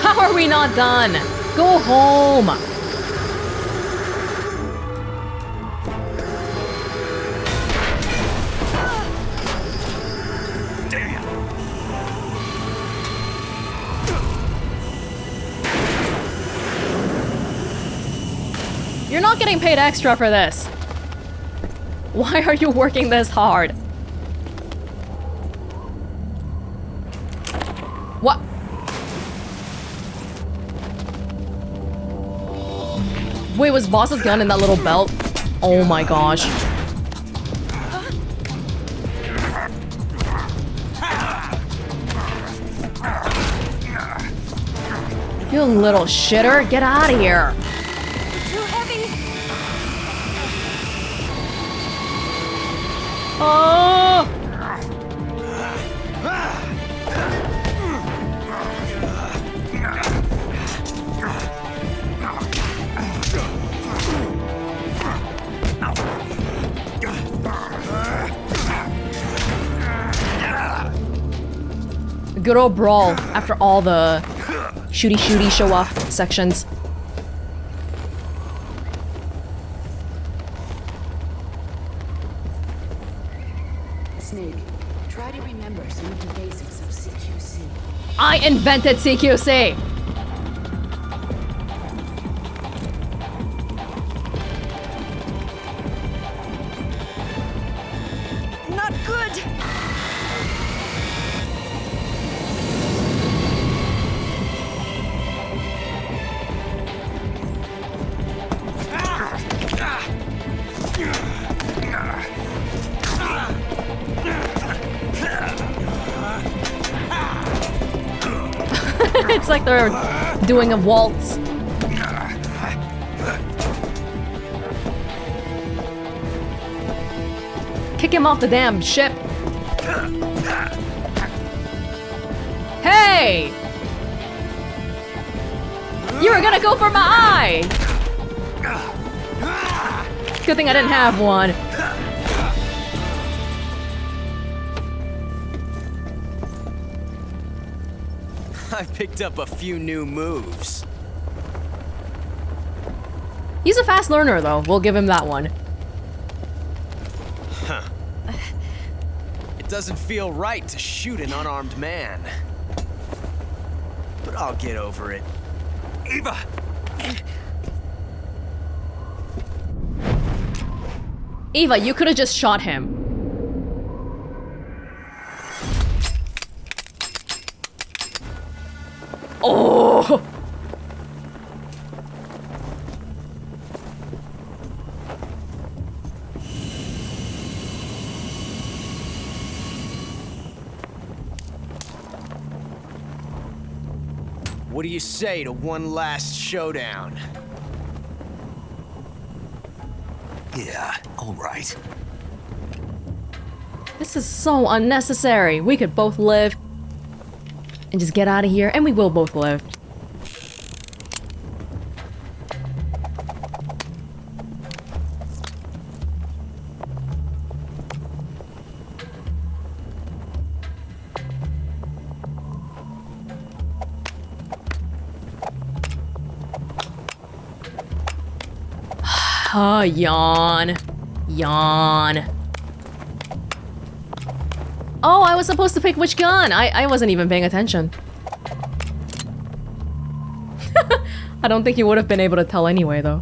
How are we not done? Go home! Damn! You're not getting paid extra for this. Why are you working this hard? What? Wait, was Boss's gun in that little belt? Oh my gosh. You little shitter, get out of here. Too heavy. Oh! Good old brawl after all the shooty show off sections. Snake, try to remember some of the basics of CQC. I invented CQC! Not good! It's like they're doing a waltz. Kick him off the damn ship. Hey! You were gonna go for my eye! Good thing I didn't have one. I picked up a few new moves. He's a fast learner, though. We'll give him that one. It doesn't feel right to shoot an unarmed man. But I'll get over it. Eva! Eva, you could have just shot him. Oh! What do you say to one last showdown? Yeah, all right. This is so unnecessary. We could both live and just get out of here, and we will both live. Yawn. Yawn. Oh, I was supposed to pick which gun. I wasn't even paying attention. I don't think you would have been able to tell anyway, though.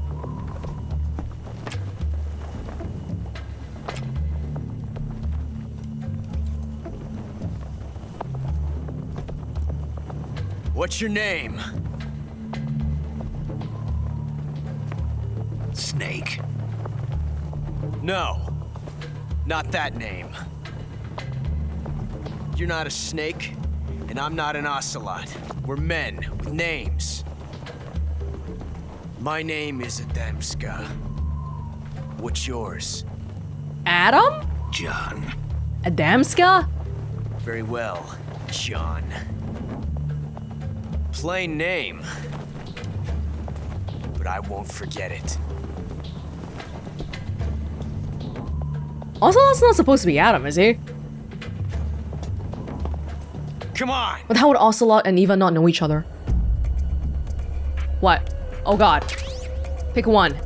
What's your name? Snake. No, not that name. You're not a snake, and I'm not an ocelot. We're men with names. My name is Adamska. What's yours? Adam? John. Adamska? Very well, John. Plain name, but I won't forget it. Also, that's not supposed to be Adam, is he? Come on! But how would Ocelot and Eva not know each other? What? Oh god. Pick one.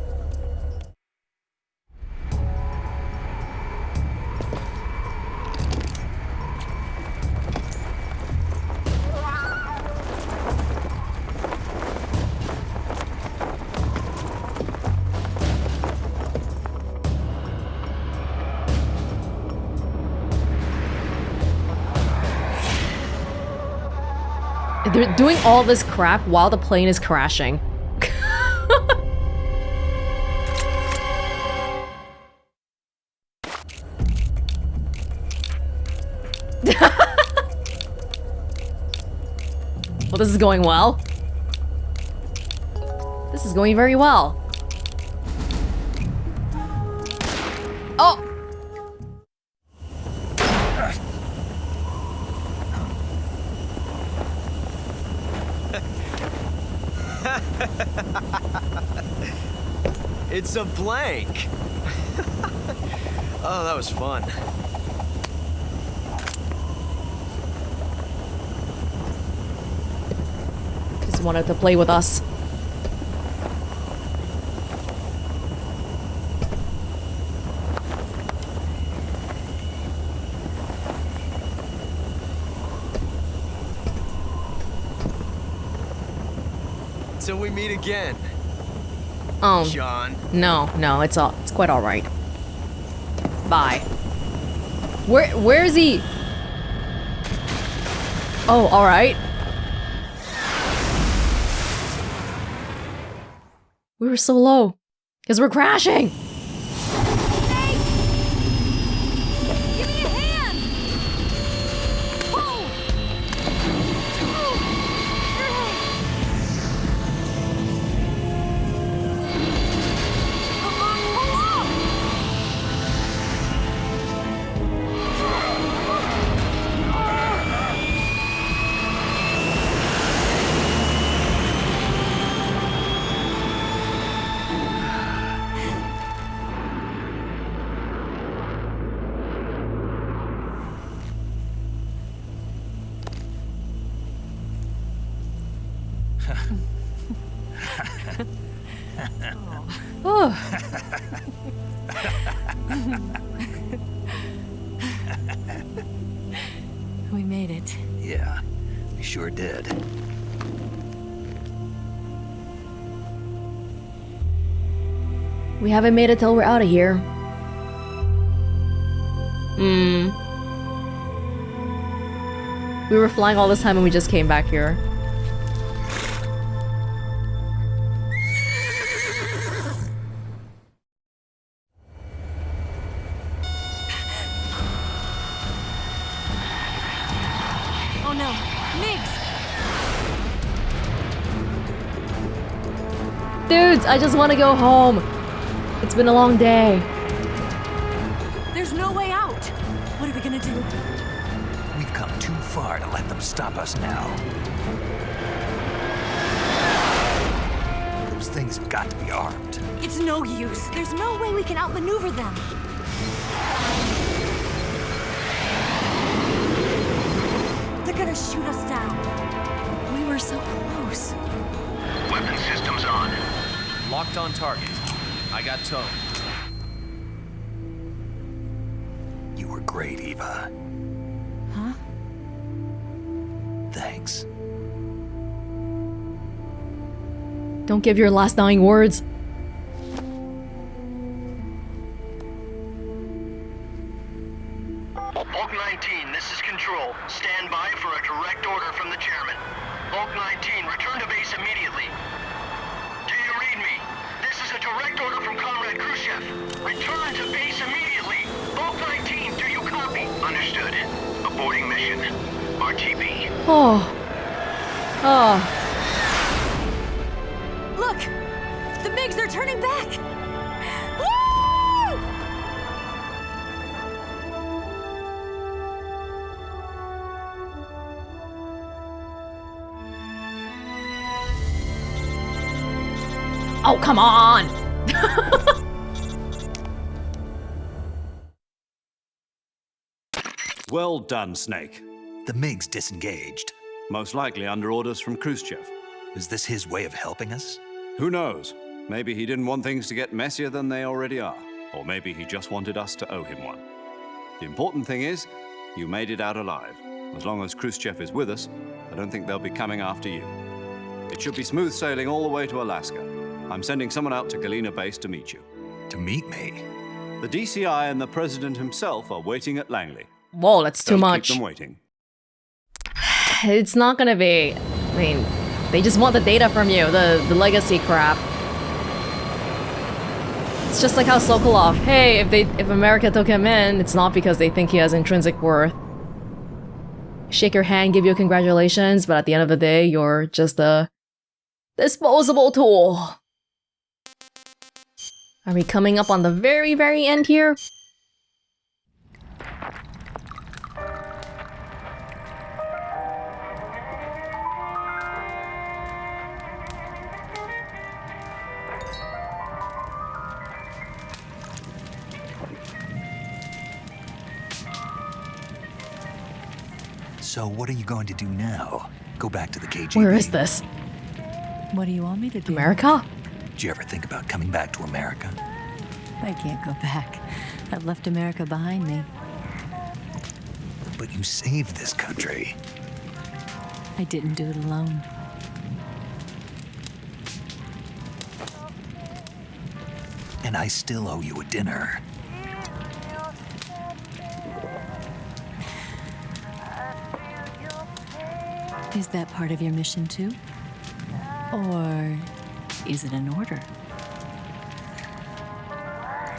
They're doing all this crap while the plane is crashing. Well, this is going well. This is going very well. Oh! It's a blank. Oh, that was fun. Just wanted to play with us. Till we meet again, Oh, John. no, it's quite all right. Bye. Where is he? Oh, all right. We were so low because we're crashing. Give me a hand! Whoa! Come on, pull up! Oh, We made it. Yeah, we sure did. we haven't made it till we're out of here. We were flying all this time and we just came back here. Oh no, Migs! Dudes, I just want to go home. It's been a long day. There's no way out! What are we gonna do? We've come too far to let them stop us now. Those things have got to be armed. It's no use. There's no way we can outmaneuver them. They're gonna shoot us down. We were so close. Weapon systems on. Locked on target. I got towed. You were great, Eva. Huh? Thanks. Don't give your last dying words. Bulk 19, this is Control. Stand by for a direct order from the chairman. Bulk 19, return to base immediately. Do you read me? This is a direct order from Comrade Khrushchev. Return to base immediately. Bulk 19, do you copy? Understood. Aborting mission. RTB. Oh. Oh. Look! The MiGs are turning back! Woo! Oh, come on! Well done, Snake. The MiGs disengaged. Most likely under orders from Khrushchev. Is this his way of helping us? Who knows? Maybe he didn't want things to get messier than they already are. Or maybe he just wanted us to owe him one. The important thing is, you made it out alive. As long as Khrushchev is with us, I don't think they'll be coming after you. It should be smooth sailing all the way to Alaska. I'm sending someone out to Galena Base to meet you. To meet me? The DCI and the President himself are waiting at Langley. Whoa, that's too Don't much. keep them waiting. It's not gonna be. I mean, they just want the data from you, the legacy crap. It's just like how Sokolov. Hey, if America took him in, it's not because they think he has intrinsic worth. Shake your hand, give you a congratulations, but at the end of the day, you're just a disposable tool. Are we coming up on the very, very end here? So what are you going to do now? Go back to the KGB? Where is this? What do you want me to do? America? Did you ever think about coming back to America? I can't go back. I've left America behind me. But you saved this country. I didn't do it alone. And I still owe you a dinner. Is that part of your mission too? Or is it an order?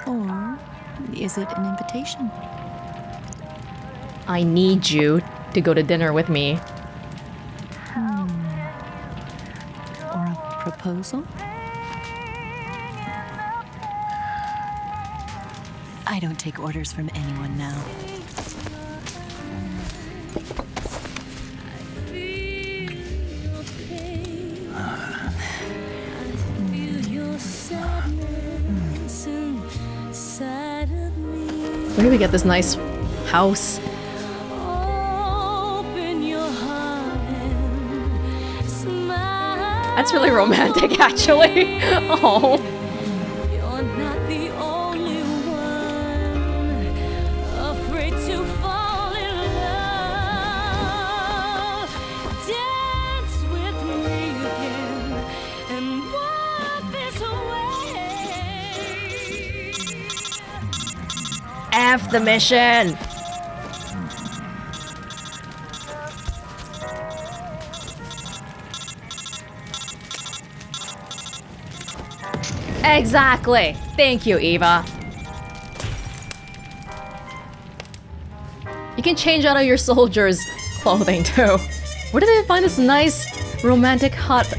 Or is it an invitation? I need you to go to dinner with me. Or a proposal? I don't take orders from anyone now. Where do we get this nice house? That's really romantic, actually. Oh. F the mission! Exactly! Thank you, Eva. You can change out of your soldiers' clothing, too. Where did they find this nice, romantic hut?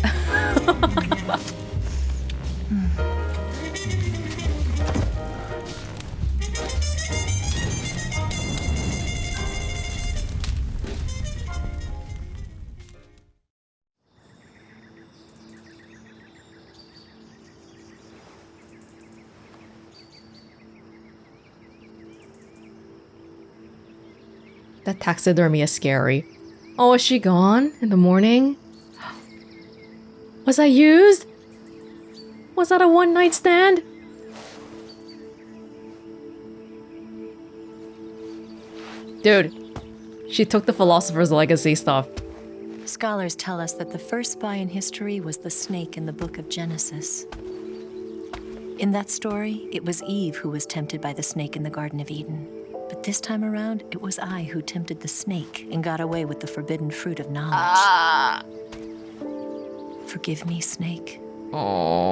That taxidermy is scary. Oh, is she gone in the morning? Was I used? Was that a one-night stand? Dude, she took the philosopher's legacy stuff. Scholars tell us that the first spy in history was the snake in the book of Genesis. In that story, it was Eve who was tempted by the snake in the Garden of Eden. But this time around, it was I who tempted the snake and got away with the forbidden fruit of knowledge. Forgive me, snake. Oh.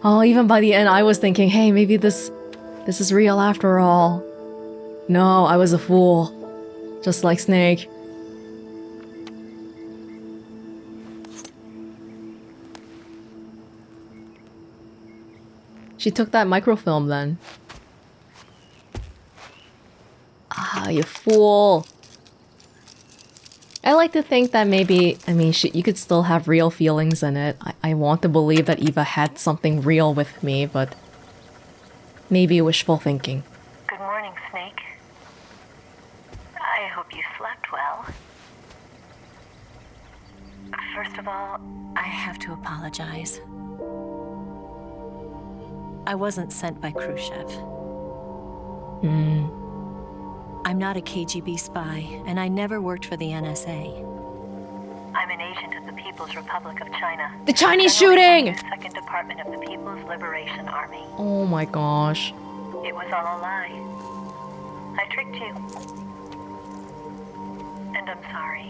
Oh, even by the end, I was thinking, hey, maybe this is real after all. No, I was a fool. Just like Snake. She took that microfilm then. Ah, you fool. I like to think that maybe, I mean, you could still have real feelings in it. I want to believe that Eva had something real with me, but maybe wishful thinking. Good morning, Snake. I hope you slept well. First of all, I have to apologize. I wasn't sent by Khrushchev. I'm not a KGB spy, and I never worked for the NSA. I'm an agent of the People's Republic of China. The Chinese shooting! Second Department of the People's Liberation Army. Oh my gosh. It was all a lie. I tricked you. And I'm sorry.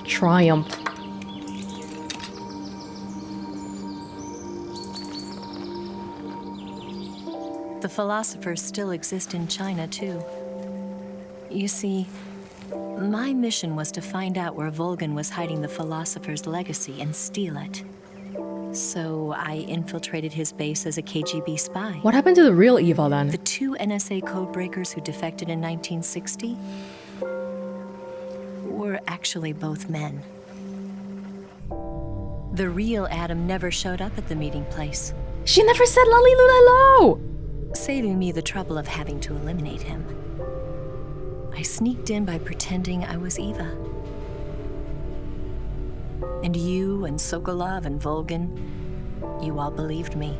Triumph. The philosophers still exist in China, too. You see, my mission was to find out where Volgan was hiding the philosopher's legacy and steal it. So I infiltrated his base as a KGB spy. What happened to the real Eva then? The two NSA codebreakers who defected in 1960 were actually both men. The real Adam never showed up at the meeting place, She never said Lalilulelo! saving me the trouble of having to eliminate him. I sneaked in by pretending I was Eva. And you and Sokolov and Volgin, you all believed me.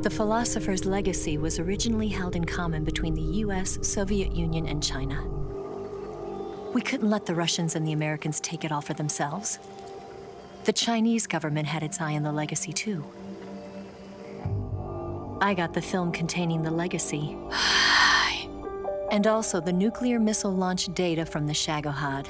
The philosopher's legacy was originally held in common between the US, Soviet Union, and China. We couldn't let the Russians and the Americans take it all for themselves. The Chinese government had its eye on the legacy too. I got the film containing the legacy. And also the nuclear missile launch data from the Shagohod.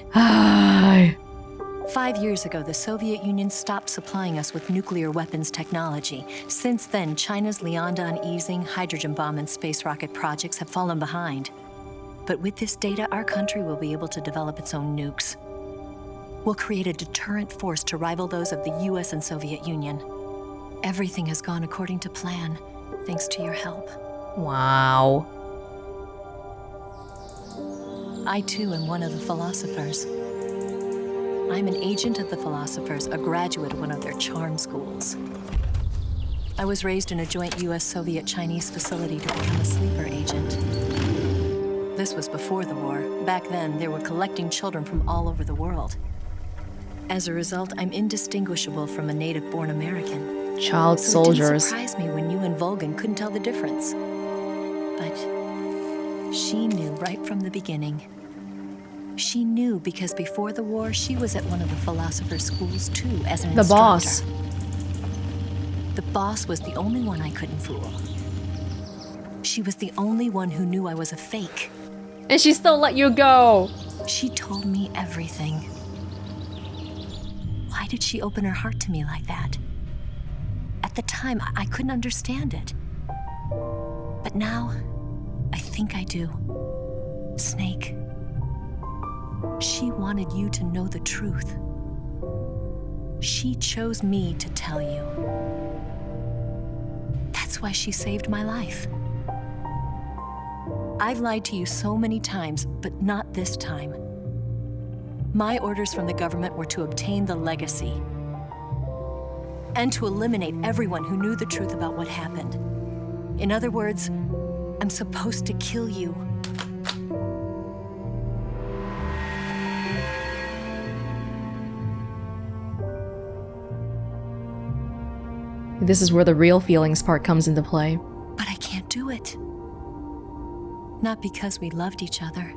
5 years ago, the Soviet Union stopped supplying us with nuclear weapons technology. Since then, China's Liaodong easing, hydrogen bomb, and space rocket projects have fallen behind. But with this data, our country will be able to develop its own nukes. We'll create a deterrent force to rival those of the US and Soviet Union. Everything has gone according to plan, thanks to your help. Wow. I too am one of the philosophers. I'm an agent of the philosophers, a graduate of one of their charm schools. I was raised in a joint US-Soviet-Chinese facility to become a sleeper agent. This was before the war. Back then, they were collecting children from all over the world. As a result, I'm indistinguishable from a native-born American. Child So it soldiers. didn't surprise me when you and Volgin couldn't tell the difference. But she knew right from the beginning. She knew because before the war, she was at one of the philosopher's schools too, as an The instructor. boss. The boss was the only one I couldn't fool. She was the only one who knew I was a fake. And she still let you go. She told me everything. Why did she open her heart to me like that? At the time, I couldn't understand it. But now, I think I do. Snake. She wanted you to know the truth. She chose me to tell you. That's why she saved my life. I've lied to you so many times, but not this time. My orders from the government were to obtain the legacy and to eliminate everyone who knew the truth about what happened. In other words, I'm supposed to kill you. This is where the real feelings part comes into play. But I can't do it. Not because we loved each other.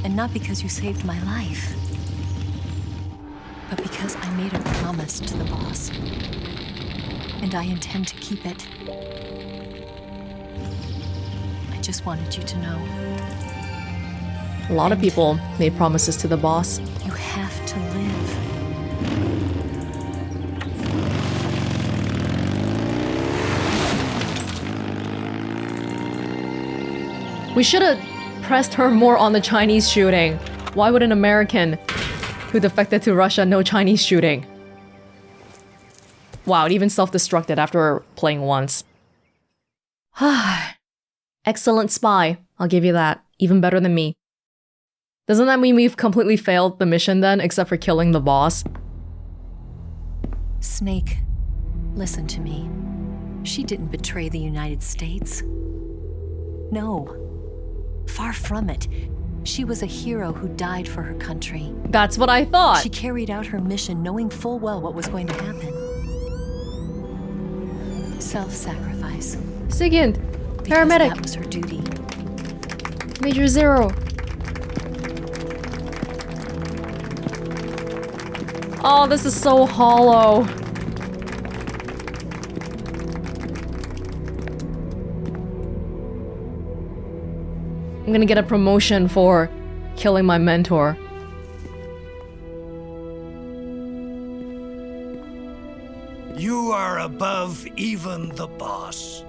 And not because you saved my life. But because I made a promise to the boss. And I intend to keep it. I just wanted you to know. A lot of people made promises to the boss. You have to live. We should have pressed her more on the Chinese shooting. Why would an American who defected to Russia know Chinese shooting? Wow, it even self-destructed after playing once. Excellent spy. I'll give you that. Even better than me. Doesn't that mean we've completely failed the mission then, except for killing the boss? Snake, listen to me. She didn't betray the United States. No. Far from it. She was a hero who died for her country. That's what I thought. She carried out her mission knowing full well what was going to happen. Self-sacrifice. Second, Because paramedic. that was her duty. Major Zero. Oh, this is so hollow. I'm gonna get a promotion for killing my mentor. You are above even the boss.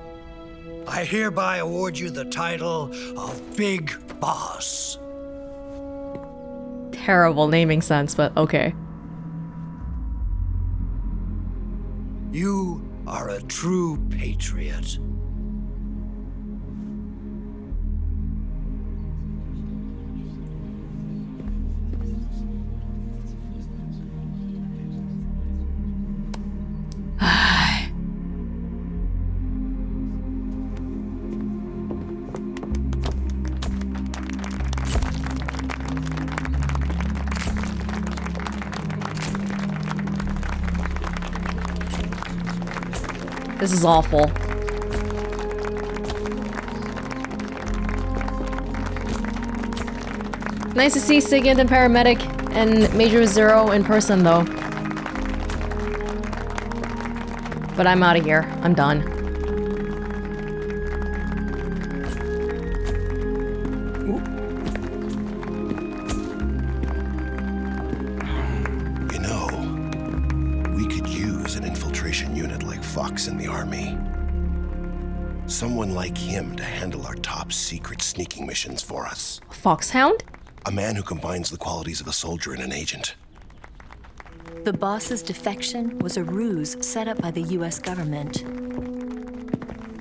I hereby award you the title of Big Boss. Terrible naming sense, but okay. You are a true patriot. This is awful. Nice to see Sigint and Paramedic and Major Zero in person, though. But I'm out of here. I'm done. You know, we could use an infiltration unit like Fox in the army. Someone like him to handle our top secret sneaking missions for us. Foxhound? A man who combines the qualities of a soldier and an agent. The boss's defection was a ruse set up by the US government.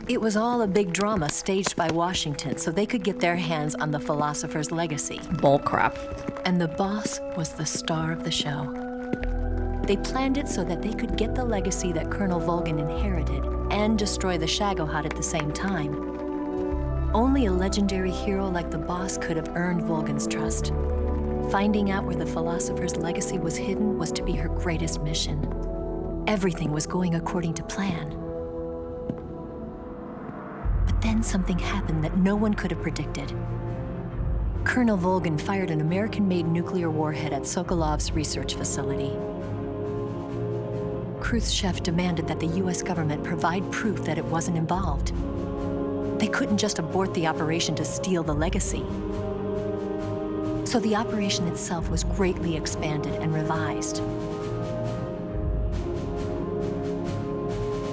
It was all a big drama staged by Washington so they could get their hands on the philosopher's legacy. Bullcrap. And the boss was the star of the show. They planned it so that they could get the legacy that Colonel Volgin inherited and destroy the Shagohod at the same time. Only a legendary hero like the boss could have earned Volgin's trust. Finding out where the philosopher's legacy was hidden was to be her greatest mission. Everything was going according to plan. But then something happened that no one could have predicted. Colonel Volgin fired an American-made nuclear warhead at Sokolov's research facility. Khrushchev demanded that the US government provide proof that it wasn't involved. They couldn't just abort the operation to steal the legacy. So the operation itself was greatly expanded and revised.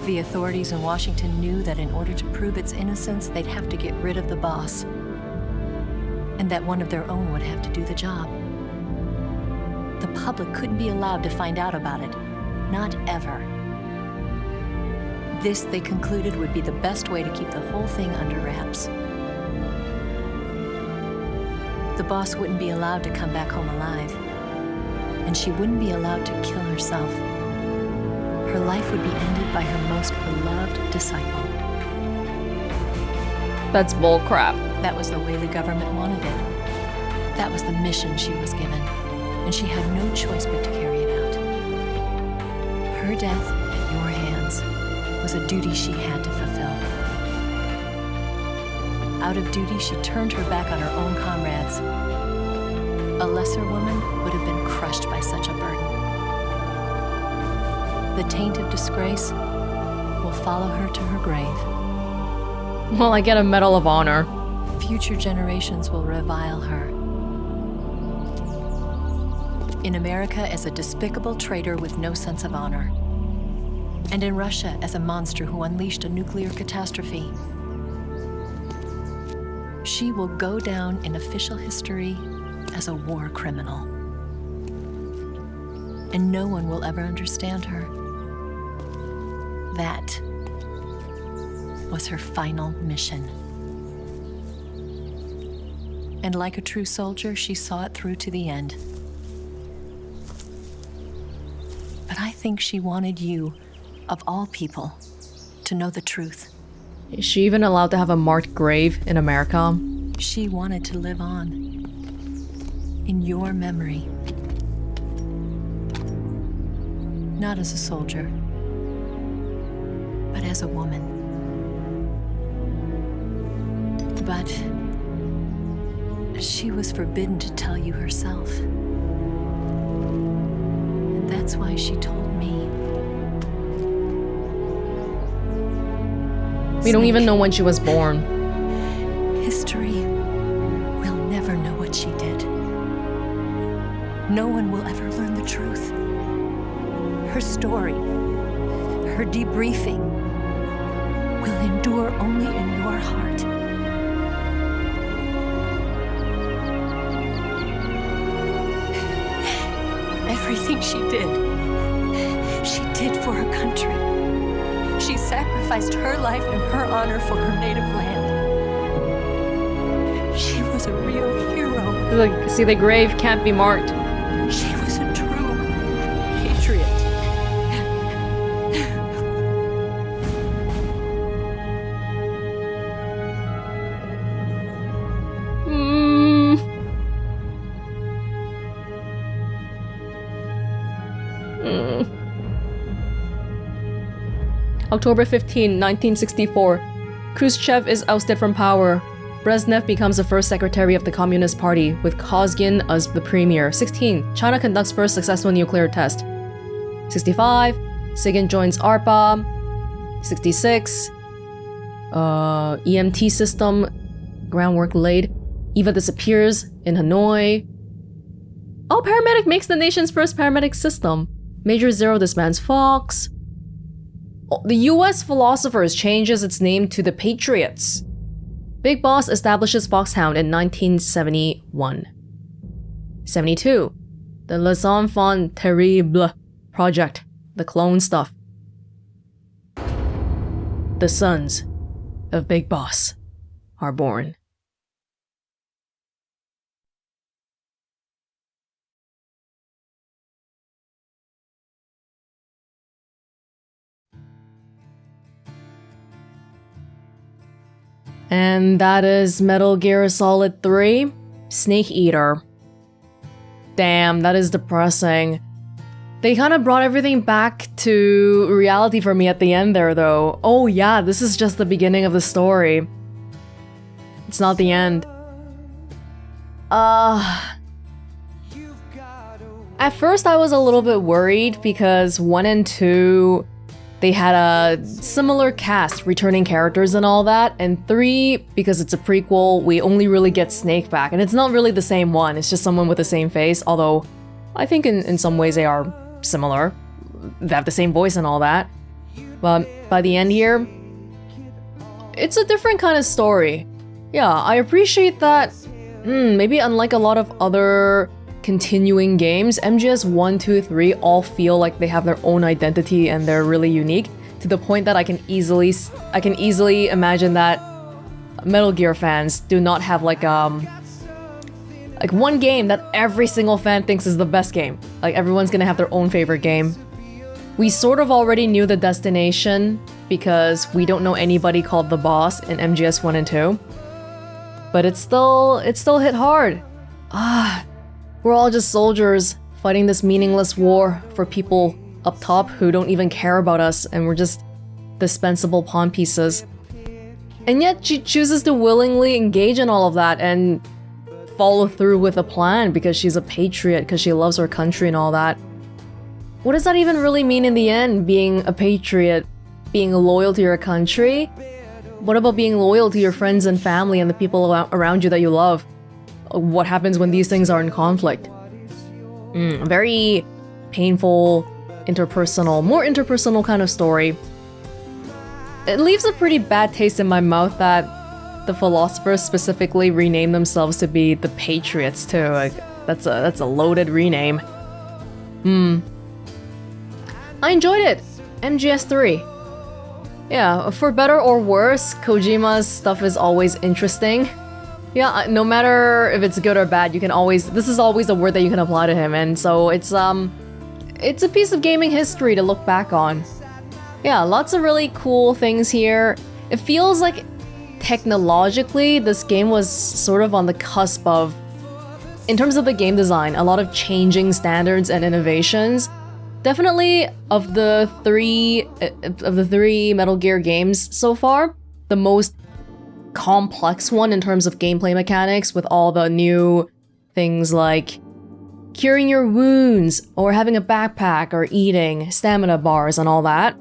The authorities in Washington knew that in order to prove its innocence, they'd have to get rid of the boss, and that one of their own would have to do the job. The public couldn't be allowed to find out about it, not ever. This, they concluded, would be the best way to keep the whole thing under wraps. The boss wouldn't be allowed to come back home alive, and she wouldn't be allowed to kill herself. Her life would be ended by her most beloved disciple. That's bullcrap. That was the way the government wanted it. That was the mission she was given, and she had no choice but to carry it out. Her death at your hands was a duty she had to fulfill. Out of duty, she turned her back on her own comrades. A lesser woman would have been crushed by such a burden. The taint of disgrace will follow her to her grave. Well, I get a Medal of Honor. Future generations will revile her. In America as a despicable traitor with no sense of honor. And in Russia as a monster who unleashed a nuclear catastrophe. She will go down in official history as a war criminal. And no one will ever understand her. That was her final mission. And like a true soldier, she saw it through to the end. But I think she wanted you, of all people, to know the truth. Is she even allowed to have a marked grave in America? She wanted to live on. In your memory. Not as a soldier, but as a woman. But she was forbidden to tell you herself. And that's why she told me. We don't even know when she was born. History will never know what she did. No one will ever learn the truth. Her story, her debriefing, will endure only in your heart. Everything she did for her country. She sacrificed her life and her honor for her native land. She was a real hero. Like, see, the grave can't be marked. She was a true patriot. October 15, 1964. Khrushchev is ousted from power. Brezhnev becomes the first secretary of the Communist Party, with Kozgin as the premier. 16. China conducts first successful nuclear test. 65. Sigyn joins ARPA. 66. EMT system. Groundwork laid. Eva disappears in Hanoi. Oh, paramedic makes the nation's first paramedic system. Major Zero disbands Fox. The US Philosophers changes its name to the Patriots. Big Boss establishes Foxhound in 1971. 72. The Les Enfants Terribles project. The clone stuff. The sons of Big Boss are born. And that is Metal Gear Solid 3, Snake Eater. Damn, that is depressing. They kind of brought everything back to reality for me at the end there, though. Oh yeah, this is just the beginning of the story. It's not the end. At first I was a little bit worried because 1 and 2, they had a similar cast, returning characters and all that, and 3, because it's a prequel, we only really get Snake back, and it's not really the same one, it's just someone with the same face, although I think in some ways they are similar. They have the same voice and all that. But by the end here, it's a different kind of story. Yeah, I appreciate that. Maybe unlike a lot of other continuing games, MGS 1, 2, 3 all feel like they have their own identity and they're really unique, to the point that I can easily imagine that Metal Gear fans do not have like one game that every single fan thinks is the best game. Like everyone's gonna have their own favorite game. We sort of already knew the destination because we don't know anybody called the boss in MGS 1 and 2. But it still hit hard. We're all just soldiers fighting this meaningless war for people up top who don't even care about us, and we're just dispensable pawn pieces. And yet she chooses to willingly engage in all of that and follow through with a plan because she's a patriot, because she loves her country and all that. What does that even really mean in the end, being a patriot, being loyal to your country? What about being loyal to your friends and family and the people around you that you love? What happens when these things are in conflict? Very painful, more interpersonal kind of story. It leaves a pretty bad taste in my mouth that the philosophers specifically rename themselves to be the Patriots too. Like that's a loaded rename. I enjoyed it. MGS 3. Yeah, for better or worse, Kojima's stuff is always interesting. Yeah, no matter if it's good or bad, you can always, this is always a word that you can apply to him, and so it's a piece of gaming history to look back on. Yeah, lots of really cool things here. It feels like technologically, this game was sort of on the cusp of, in terms of the game design, a lot of changing standards and innovations. Definitely of the three Metal Gear games so far, the most complex one in terms of gameplay mechanics, with all the new things like curing your wounds, or having a backpack, or eating stamina bars and all that.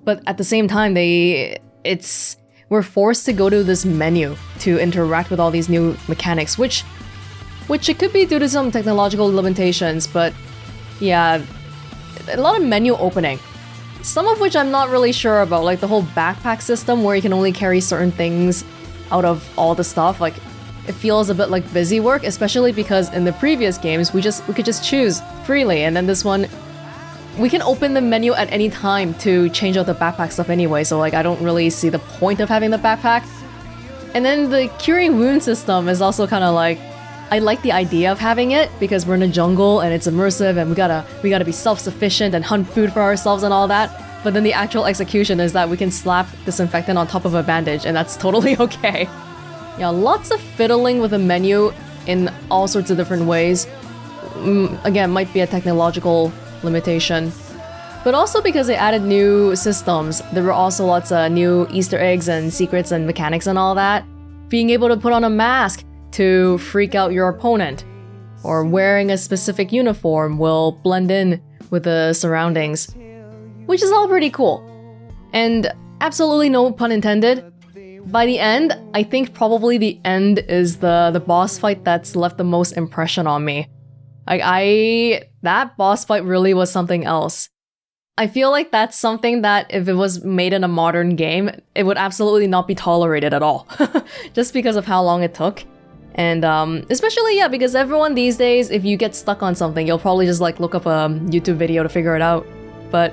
But at the same time, we're forced to go to this menu to interact with all these new mechanics, which it could be due to some technological limitations, but yeah, a lot of menu opening. Some of which I'm not really sure about, like the whole backpack system where you can only carry certain things out of all the stuff. Like, it feels a bit like busy work, especially because in the previous games we could just choose freely, and then this one we can open the menu at any time to change out the backpack stuff anyway, so like I don't really see the point of having the backpack. And then the curing wound system is also kind of like, I like the idea of having it because we're in a jungle and it's immersive and we gotta be self-sufficient and hunt food for ourselves and all that. But then the actual execution is that we can slap disinfectant on top of a bandage, and that's totally okay. Yeah, lots of fiddling with the menu in all sorts of different ways. Again, might be a technological limitation. but also because they added new systems. There were also lots of new Easter eggs and secrets and mechanics and all that. Being able to put on a mask to freak out your opponent, or wearing a specific uniform will blend in with the surroundings, which is all pretty cool. And absolutely no pun intended, by the end, I think probably the end is the boss fight that's left the most impression on me. That boss fight really was something else. I feel like that's something that if it was made in a modern game, it would absolutely not be tolerated at all. Just because of how long it took. And especially, yeah, because everyone these days, if you get stuck on something, you'll probably just like look up a YouTube video to figure it out. But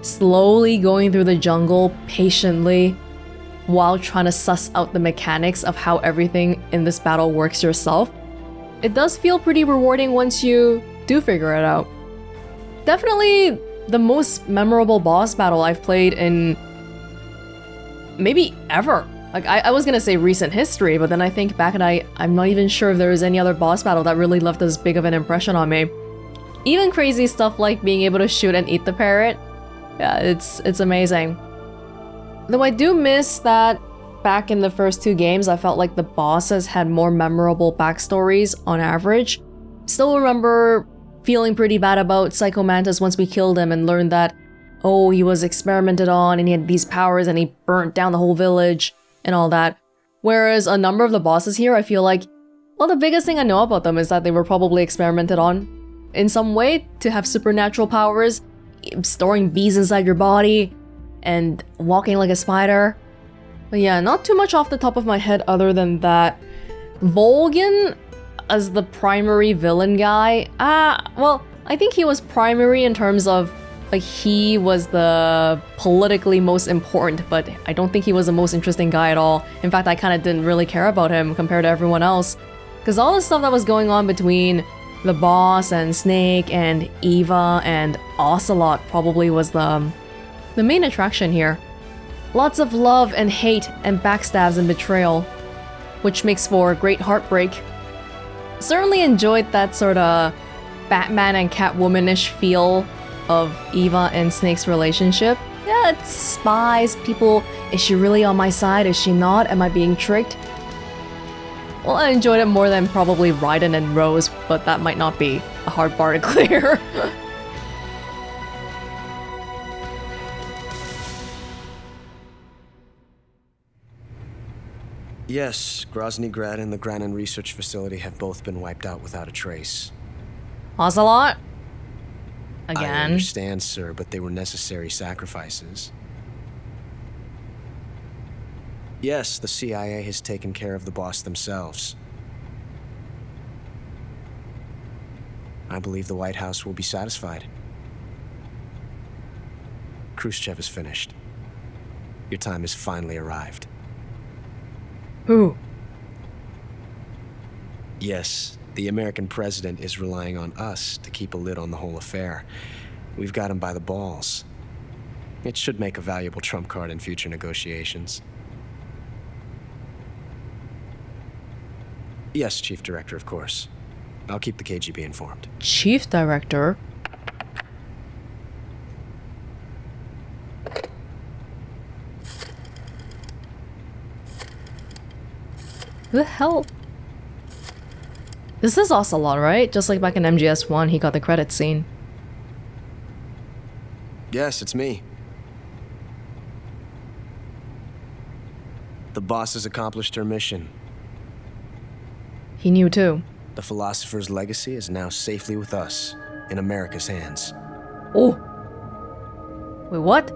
slowly going through the jungle patiently while trying to suss out the mechanics of how everything in this battle works yourself, it does feel pretty rewarding once you do figure it out. Definitely the most memorable boss battle I've played in maybe ever. Like, I was gonna say recent history, but then I think back and I'm not even sure if there was any other boss battle that really left as big of an impression on me. Even crazy stuff like being able to shoot and eat the parrot. Yeah, it's amazing. Though I do miss that back in the first two games, I felt like the bosses had more memorable backstories on average. Still remember feeling pretty bad about Psycho Mantis once we killed him and learned that, oh, he was experimented on and he had these powers and he burnt down the whole village and all that. Whereas a number of the bosses here, I feel like, well, the biggest thing I know about them is that they were probably experimented on in some way to have supernatural powers, storing bees inside your body, and walking like a spider. But yeah, not too much off the top of my head other than that. Volgin as the primary villain guy, well, I think he was primary in terms of, like, he was the politically most important, but I don't think he was the most interesting guy at all. In fact, I kind of didn't really care about him compared to everyone else. Because all the stuff that was going on between the boss and Snake and Eva and Ocelot probably was the main attraction here. Lots of love and hate and backstabs and betrayal, which makes for great heartbreak. Certainly enjoyed that sort of Batman and Catwoman-ish feel of Eva and Snake's relationship. Yeah, it's spies, people, is she really on my side? Is she not? Am I being tricked? Well, I enjoyed it more than probably Raiden and Rose, but that might not be a hard bar to clear. Yes, Grozny Grad and the Granin Research Facility have both been wiped out without a trace. Ocelot? Again? I understand, sir, but they were necessary sacrifices. Yes, the CIA has taken care of the boss themselves. I believe the White House will be satisfied. Khrushchev is finished. Your time has finally arrived. Who? Yes, the American president is relying on us to keep a lid on the whole affair. We've got him by the balls. It should make a valuable trump card in future negotiations. Yes, Chief Director, of course. I'll keep the KGB informed. Chief Director? Who the hell? This is Ocelot, right? Just like back in MGS1, he got the credits scene. Yes, it's me. The boss has accomplished her mission. He knew too. The philosopher's legacy is now safely with us, in America's hands. Oh. Wait, what?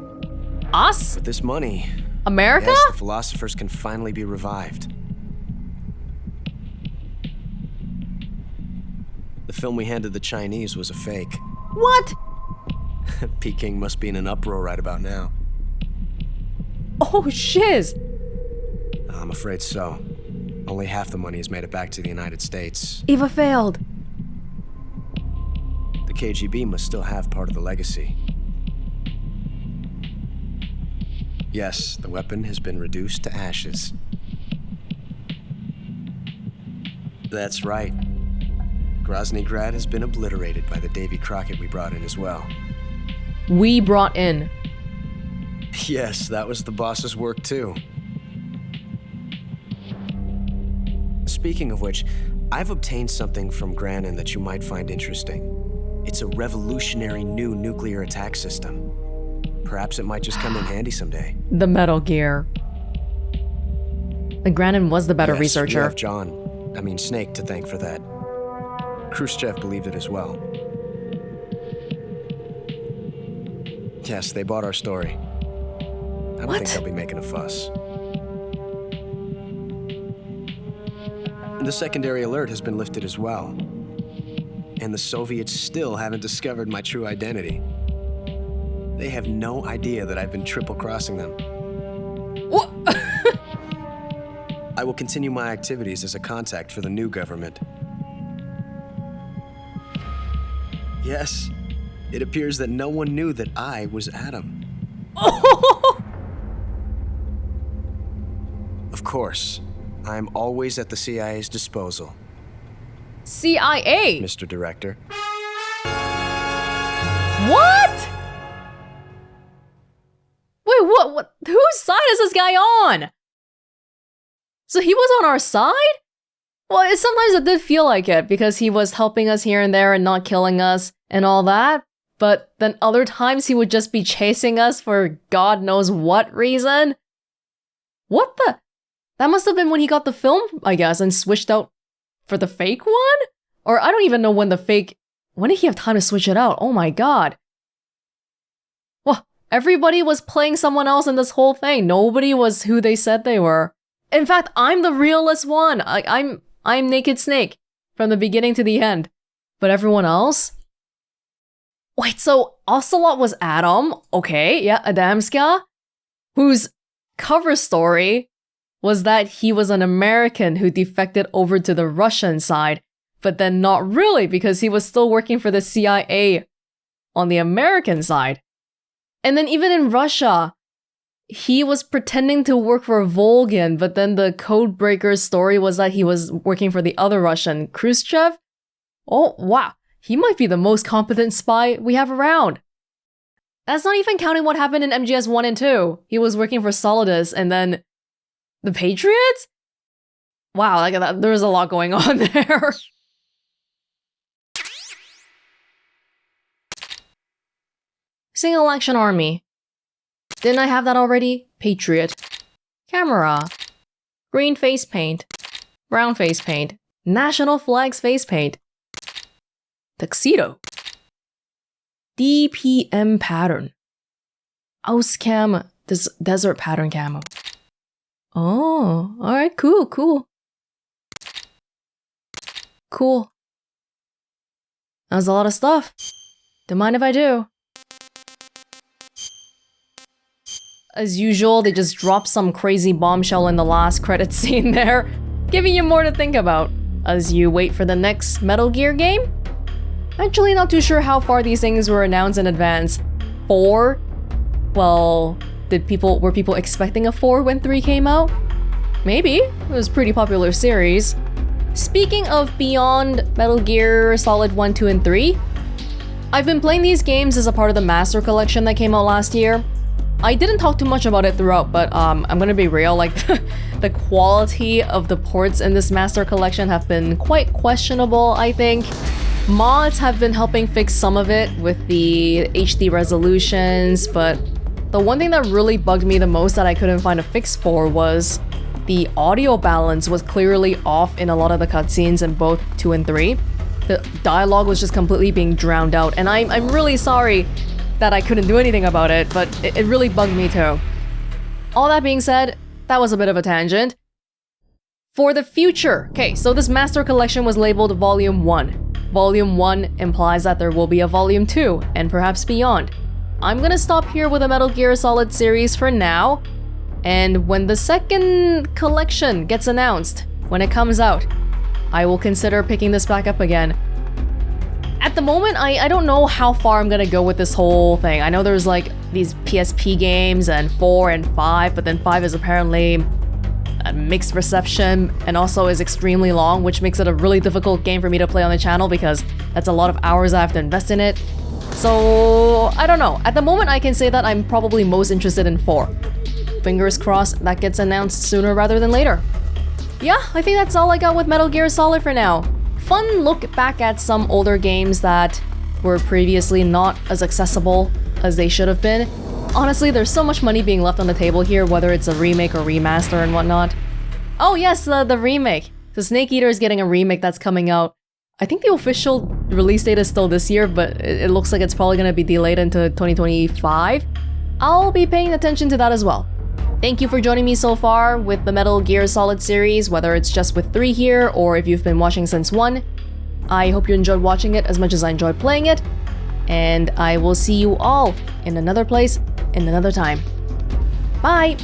Us? With this money, America? yes, the philosophers can finally be revived. The film we handed the Chinese was a fake. What? Peking must be in an uproar right about now. Oh, shiz. I'm afraid so. Only half the money has made it back to the United States. Eva failed. The KGB must still have part of the legacy. Yes, the weapon has been reduced to ashes. That's right. Grozny Grad has been obliterated by the Davy Crockett we brought in as well. we brought in. Yes, that was the boss's work too. Speaking of which, I've obtained something from Granin that you might find interesting. It's a revolutionary new nuclear attack system. Perhaps it might just come in handy someday. The Metal Gear. The Granin was the better Yes, researcher. We have Snake to thank for that. Khrushchev believed it as well. Yes, they bought our story. I don't think they'll be making a fuss. The secondary alert has been lifted as well. And the Soviets still haven't discovered my true identity. They have no idea that I've been triple-crossing them. What? I will continue my activities as a contact for the new government. Yes, it appears that no one knew that I was Adam. Of course, I'm always at the CIA's disposal. CIA? Mr. Director. What? Wait, what? Whose side is this guy on? So he was on our side? Well, sometimes it did feel like it, because he was helping us here and there and not killing us and all that. But then other times he would just be chasing us for God knows what reason. What the? That must have been when he got the film, I guess, and switched out for the fake one? Or I don't even know when when did he have time to switch it out? Oh my God. Well, everybody was playing someone else in this whole thing. Nobody was who they said they were. In fact, I'm the realest one. I'm Naked Snake from the beginning to the end. But everyone else? Wait, so Ocelot was Adam? Okay, yeah, Adamska, whose cover story was that he was an American who defected over to the Russian side, but then not really, because he was still working for the CIA on the American side. And then even in Russia, he was pretending to work for Volgin, but then the codebreaker's story was that he was working for the other Russian, Khrushchev. Oh, wow. He might be the most competent spy we have around. That's not even counting what happened in MGS 1 and 2. He was working for Solidus and then the Patriots? Wow, there was a lot going on there. Single Action Army. Didn't I have that already? Patriot. Camera. Green face paint. Brown face paint. National flags face paint. Tuxedo. DPM pattern. Auscam desert pattern camo. Oh, alright, cool. Cool. That was a lot of stuff. Don't mind if I do. As usual, they just dropped some crazy bombshell in the last credit scene there, giving you more to think about as you wait for the next Metal Gear game. Actually, not too sure how far these things were announced in advance. 4? Well, were people expecting a 4 when 3 came out? Maybe. It was a pretty popular series. Speaking of beyond Metal Gear Solid 1, 2, and 3, I've been playing these games as a part of the Master Collection that came out last year. I didn't talk too much about it throughout, but I'm gonna be real, like, the quality of the ports in this Master Collection have been quite questionable, I think. Mods have been helping fix some of it with the HD resolutions, but the one thing that really bugged me the most that I couldn't find a fix for was the audio balance was clearly off in a lot of the cutscenes in both 2 and 3. The dialogue was just completely being drowned out, and I'm really sorry that I couldn't do anything about it, but it really bugged me too. All that being said, that was a bit of a tangent. For the future, okay, so this Master Collection was labeled Volume 1. Volume 1 implies that there will be a Volume 2, and perhaps beyond. I'm gonna stop here with the Metal Gear Solid series for now, and when the second collection gets announced, when it comes out, I will consider picking this back up again. At the moment, I don't know how far I'm gonna go with this whole thing. I know there's like these PSP games and 4 and 5, but then 5 is apparently a mixed reception and also is extremely long, which makes it a really difficult game for me to play on the channel because that's a lot of hours I have to invest in it. So, I don't know. At the moment, I can say that I'm probably most interested in 4. Fingers crossed that gets announced sooner rather than later. Yeah, I think that's all I got with Metal Gear Solid for now. Fun look back at some older games that were previously not as accessible as they should have been. Honestly, there's so much money being left on the table here, whether it's a remake or remaster and whatnot. Oh yes, the remake. So Snake Eater is getting a remake that's coming out. I think the official release date is still this year, but it looks like it's probably going to be delayed into 2025. I'll be paying attention to that as well. Thank you for joining me so far with the Metal Gear Solid series, whether it's just with 3 here or if you've been watching since 1. I hope you enjoyed watching it as much as I enjoyed playing it, and I will see you all in another place in another time. Bye!